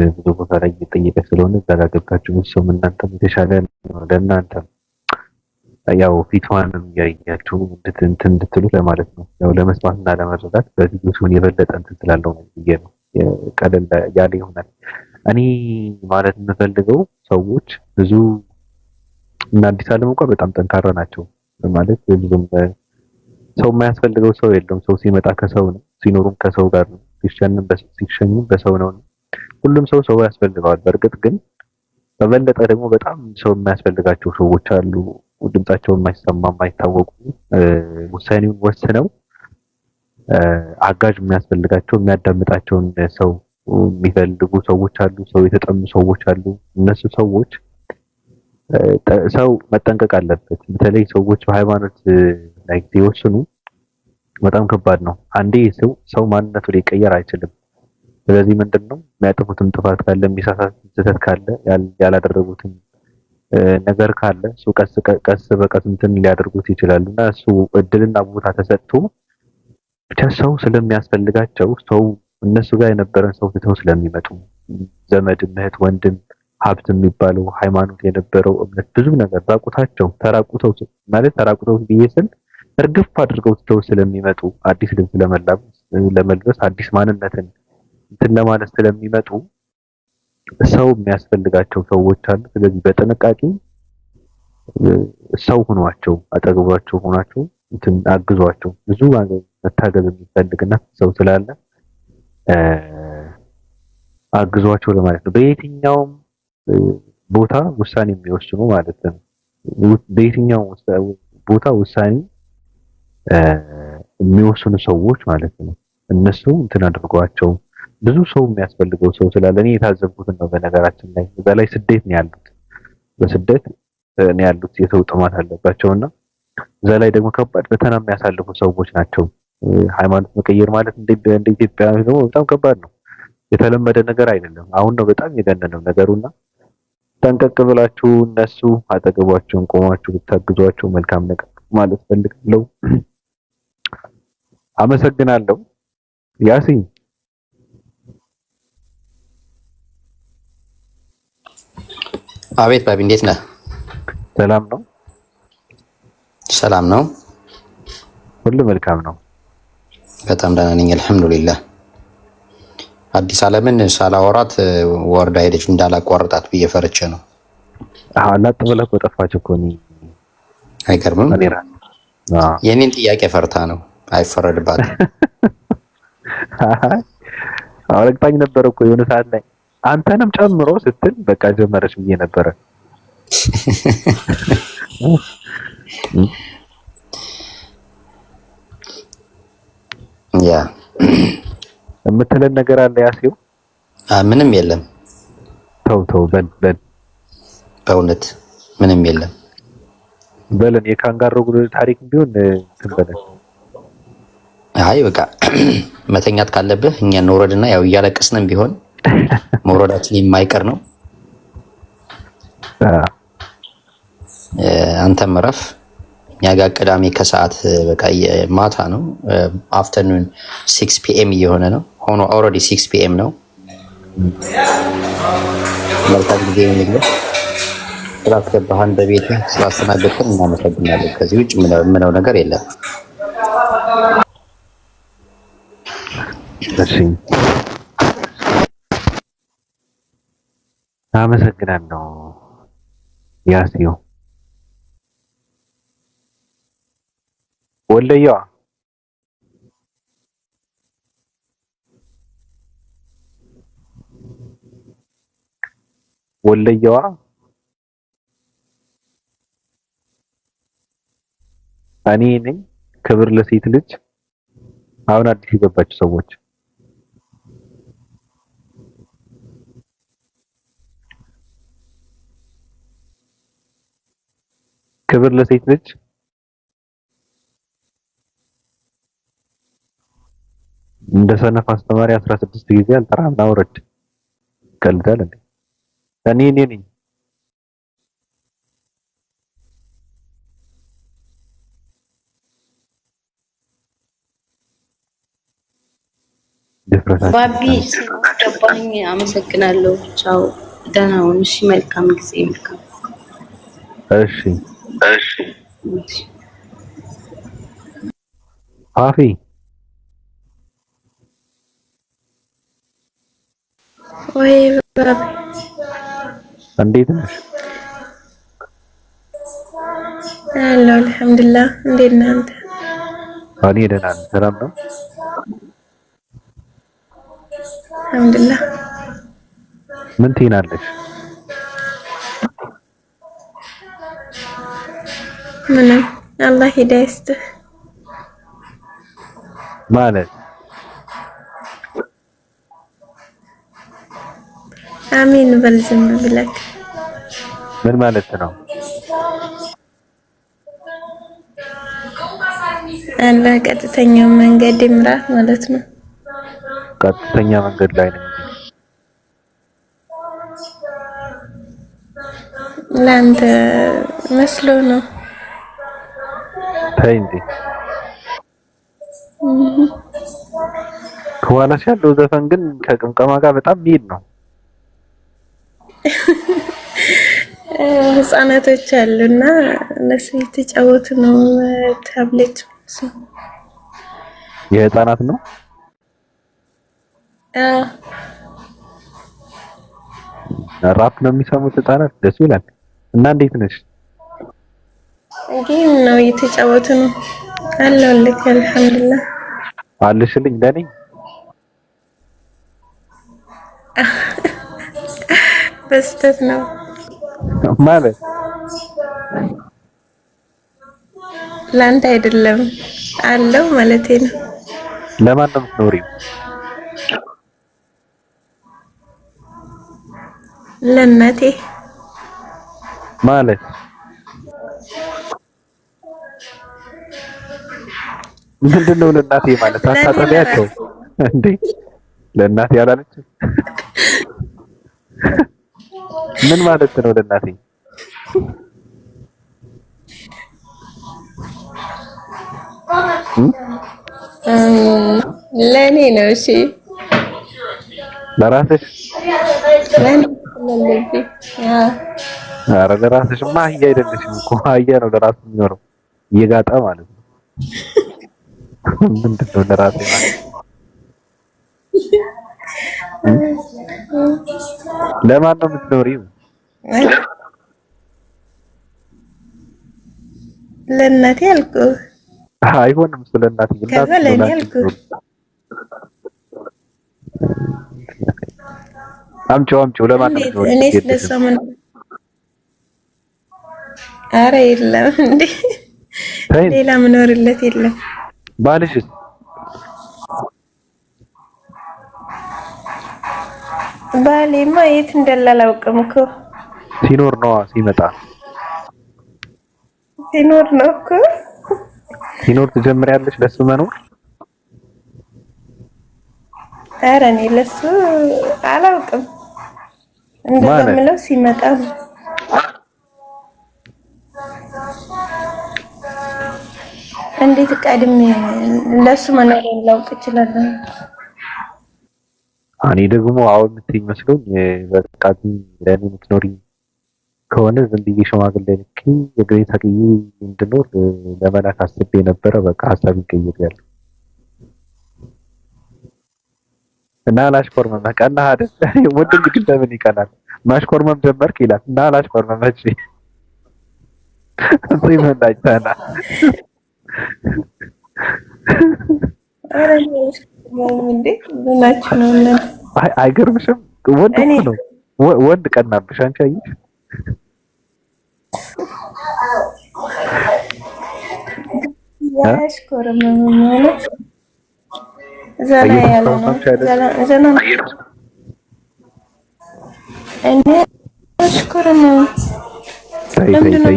ብዙ ቦታ ላይ እየጠየቀች ስለሆነ እዛ ጋር ገብታችሁ እሱም እናንተም የተሻለ ለእናንተ ያው ፊቷንም እያያችሁ እንድትሉ ለማለት ነው። ያው ለመስማትና ለመረዳት በቪዲዮ ሲሆን የበለጠ እንትን ስላለው ነው ብዬ ነው ቀለል ያለ ይሆናል። እኔ ማለት የምፈልገው ሰዎች ብዙ እና አዲስ ዓለም እንኳን በጣም ጠንካራ ናቸው ማለት ብዙም ሰው የማያስፈልገው ሰው የለም። ሰው ሲመጣ ከሰው ነው፣ ሲኖሩም ከሰው ጋር ነው፣ ሲሸኙም በሰው ነው። ሁሉም ሰው ያስፈልገዋል። በእርግጥ ግን በበለጠ ደግሞ በጣም ሰው የሚያስፈልጋቸው ሰዎች አሉ። ድምጻቸው የማይሰማ የማይታወቁ ውሳኔውን ወስነው አጋዥ የሚያስፈልጋቸው የሚያዳምጣቸውን ሰው የሚፈልጉ ሰዎች አሉ። ሰው የተጠሙ ሰዎች አሉ። እነሱ ሰዎች ሰው መጠንቀቅ አለበት። በተለይ ሰዎች በሃይማኖት ላይ ሲወስኑ በጣም ከባድ ነው። አንዴ ሰው ማንነቱ ሊቀየር አይችልም። ስለዚህ ምንድነው የሚያጠፉትም ጥፋት ካለ የሚሳሳቱት ስህተት ካለ ያላደረጉትም ነገር ካለ እሱ ቀስ በቀስ እንትን ሊያደርጉት ይችላሉና እሱ እድልና ቦታ ተሰጥቶ ብቻ ሰው ስለሚያስፈልጋቸው ሰው እነሱ ጋር የነበረን ሰው ትተው ስለሚመጡ ዘመድ፣ እህት፣ ወንድም፣ ሀብት የሚባለው ሃይማኖት የነበረው እምነት ብዙ ነገር ተራቁተው ቢይስን እርግፍ አድርገው ትተው ስለሚመጡ አዲስ ልብስ ለመልበስ አዲስ ማንነትን እንትን ለማለት ስለሚመጡ ሰው የሚያስፈልጋቸው ሰዎች አሉ። ስለዚህ በጥንቃቄ ሰው ሆኗቸው አጠገባቸው ሆናቸው እንትን አግዟቸው። ብዙ መታገዝ የሚፈልግና ሰው ስላለ አግዟቸው ለማለት ነው። በየትኛውም ቦታ ውሳኔ የሚወስኑ ማለት ነው። በየትኛውም ቦታ ውሳኔ የሚወስኑ ሰዎች ማለት ነው። እነሱ እንትን አድርጓቸው። ብዙ ሰው የሚያስፈልገው ሰው ስላለ እኔ የታዘብኩትን ነው። በነገራችን ላይ እዛ ላይ ስደት ነው ያሉት፣ በስደት ነው ያሉት። የሰው ጥማት አለባቸውና እዛ ላይ ደግሞ ከባድ ፈተና የሚያሳልፉ ሰዎች ናቸው። ሃይማኖት መቀየር ማለት እንደ ኢትዮጵያ ደግሞ በጣም ከባድ ነው። የተለመደ ነገር አይደለም። አሁን ነው በጣም የገነነው ነገሩና ጠንቀቅ ብላችሁ እነሱ አጠገባቸውን ቆማችሁ ብታግዟቸው መልካም ነገር ማለት ፈልጋለሁ። አመሰግናለሁ። ያሲን አቤት ባቢ፣ እንዴት ነህ? ሰላም ነው? ሰላም ነው፣ ሁሉ መልካም ነው። በጣም ደህና ነኝ አልሐምዱሊላህ። አዲስ ዓለምን ሳላወራት ወርዳ ሄደች እንዳላቋርጣት ብዬ ፈርቼ ነው። አላጥ ብለህ እኮ ጠፋች እኮ ነው። አይገርምም? የኔን ጥያቄ ፈርታ ነው። አይፈረድባትም። አረግጣኝ ነበር እኮ የሆነ ሰዓት ላይ አንተንም ጨምሮ ስትል በቃ ጀመረች ብዬ ነበረ። ያ የምትለን ነገር አለ ያሲው? ምንም የለም። ተው በል በእውነት ምንም የለም። በለን የካንጋሮ ታሪክ ቢሆን ትበለን። አይ በቃ መተኛት ካለብህ እኛ እንውረድና ያው እያለቀስንም ቢሆን መውረዳችን የማይቀር ነው። አንተም ረፍ። እኛ ጋር ቅዳሜ ከሰዓት በቃ ማታ ነው። አፍተርኑን 6 PM እየሆነ ነው። ሆኖ ኦልሬዲ 6 PM ነው። መልካም ጊዜ ይሁንልህ። ስላስገባህን በቤት ስላስተናገድከን እናመሰግናለን። ከዚህ ውጭ ምነው ነገር የለም። እሺ አመሰግናለሁ። ያሲዮ ወለየዋ እኔ ነኝ። ክብር ለሴት ልጅ። አሁን አዲስ የገባችሁ ሰዎች ክብር ለሴት ልጅ። እንደ ሰነፍ አስተማሪ 16 ጊዜ አልጠራም። አውረድ ቀልዳል እንዴ? እኔ ነኝ። ባቢ ስለገባኝ አመሰግናለሁ። ቻው፣ ደህና ሁን። እሺ፣ መልካም ጊዜ። መልካም። እሺ አፊ ወይ ባቢ እንዴት ነሽ? አሎ አልሐምዱሊላህ። እንዴት ነህ አንተ? እኔ ደህና ነኝ። ሰላም ነው አልሐምዱሊላህ። ምን ትይናለሽ? ምንም አላህ ሂዳያ ይስጥህ ማለት አሚን በል። ዝም ብለህ ምን ማለት ነው? አላህ ቀጥተኛው መንገድ ይምራህ ማለት ነው። ቀጥተኛ መንገድ ላይ ነኝ። ለአንተ መስሎ ነው። ተይ እንዴ! ከኋላሽ ያለው ዘፈን ግን ከቅምቀማ ጋር በጣም የሚሄድ ነው። ህፃናቶች አሉና እነሱ የተጫወቱ ነው። ታብሌት የህፃናት ነው። ራፕ ነው የሚሰሙት ህፃናት። ደስ ይላል። እና እንዴት ነሽ? ጌም ነው እየተጫወቱ ነው። አለሁልህ አልሐምዱሊላህ። አለሽልኝ ለኔ በስተት ነው ማለት ላንተ አይደለም አለው ማለቴ ነው። ለማን ነው የምትኖሪው? ለእናቴ ማለት ምንድነው? ለእናቴ ማለት አታጠቢያቸው እንዴ? ለእናቴ ያላለች ምን ማለት ነው? ለእናቴ ለኔ ነው። እሺ ለራስሽ? ለኔ ለለኝ። ኧረ ለራስሽማ አህያ አይደለሽም እኮ። አህያ ነው ለራሱ የሚኖረው እየጋጠ ማለት ነው። ምንድነው ለራሴ ማለት? ለማን ነው የምትኖሪው? ለእናቴ አልኩህ። አይሆንም ስለ እናቴ ከዛ ለኔ አልኩህ። አምጪው ለማን ነው የምትኖሪው? እኔ ስለሷ ምን? ኧረ የለም እንዴ ሌላ ምኖርለት የለም። ባልሽስ? ባሌማ የት እንዳለ አላውቅም እኮ። ሲኖር ነው ሲመጣ ሲኖር ነው እኮ። ሲኖር ትጀምሪያለሽ ለሱ መኖር። ኧረ እኔ ለሱ አላውቅም። እንደምለው ሲመጣ እንዴት ቀድሜ ለሱ መኖር ላውቅ እችላለሁ? እኔ ደግሞ አሁን የምትይኝ መስሎኝ በቃ ለኔ የምትኖሪ ከሆነ ዝም ብዬ ሽማግሌ ልኬ የግሬ ታቅዬ እንድኖር ለመላክ አስቤ ነበረ። በቃ ሀሳብ ይቀየራል እና አላሽኮርመም ቀና አይደል? ወንድ ልጅ ለምን ይቀናል? ማሽኮርመም ጀመርክ ይላል እና አላሽኮርመም እሺ እዚህ መጣችና አይገርምሽም? ወንድ እኮ ነው ወንድ ቀናብሽ አንቺ አየሽ? ያሽኮርመም ማለት ዘና ያለ ነው። ዘና እኔ አሽኮርመም እንደዚህ ነው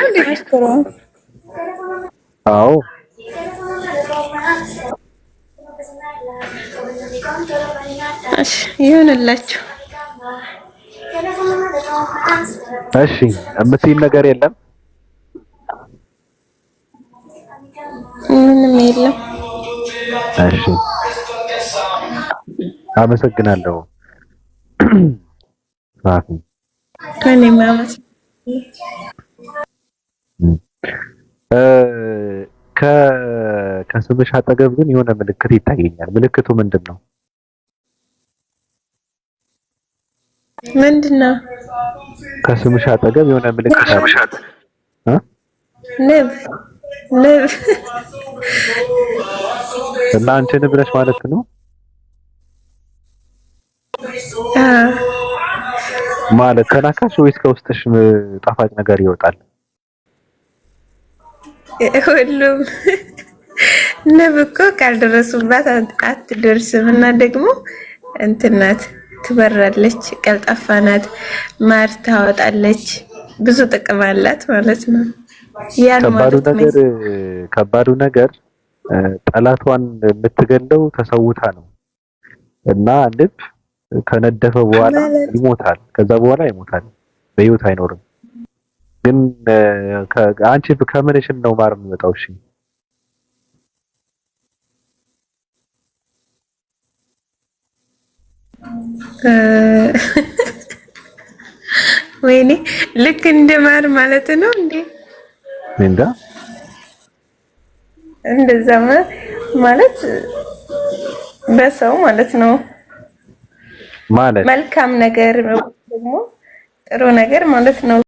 እንደዚህ አዎ እሺ ይሁንላችሁ። እሺ የምትይኝ ነገር የለም? ምንም የለም። እሺ አመሰግናለሁ። እኔም አመሰግናለሁ። ከስምሽ አጠገብ ግን የሆነ ምልክት ይታየኛል። ምልክቱ ምንድን ነው? ምንድነው? ከስምሽ አጠገብ የሆነ ምልክት አለ። ንብ እና አንቺ ንብ ነሽ ማለት ነው? ማለት ተናካሽ ወይስ ከውስጥሽ ጣፋጭ ነገር ይወጣል? ሁሉም ንብ እኮ ካልደረሱባት አትደርስም። እና ደግሞ እንትን ናት፣ ትበራለች፣ ቀልጣፋ ናት፣ ማር ታወጣለች፣ ብዙ ጥቅም አላት ማለት ነው። ያን ማለት ነው። ከባዱ ነገር ጠላቷን የምትገለው ተሰውታ ነው። እና ንብ ከነደፈ በኋላ ይሞታል። ከዛ በኋላ ይሞታል፣ በህይወት አይኖርም። ግን አንቺ ከምንሽን ነው ማር የሚወጣው? እሺ ወይኔ ልክ እንደ ማር ማለት ነው እንዴ? እንደዛ ማለት በሰው ማለት ነው። ማለት መልካም ነገር ደግሞ ጥሩ ነገር ማለት ነው።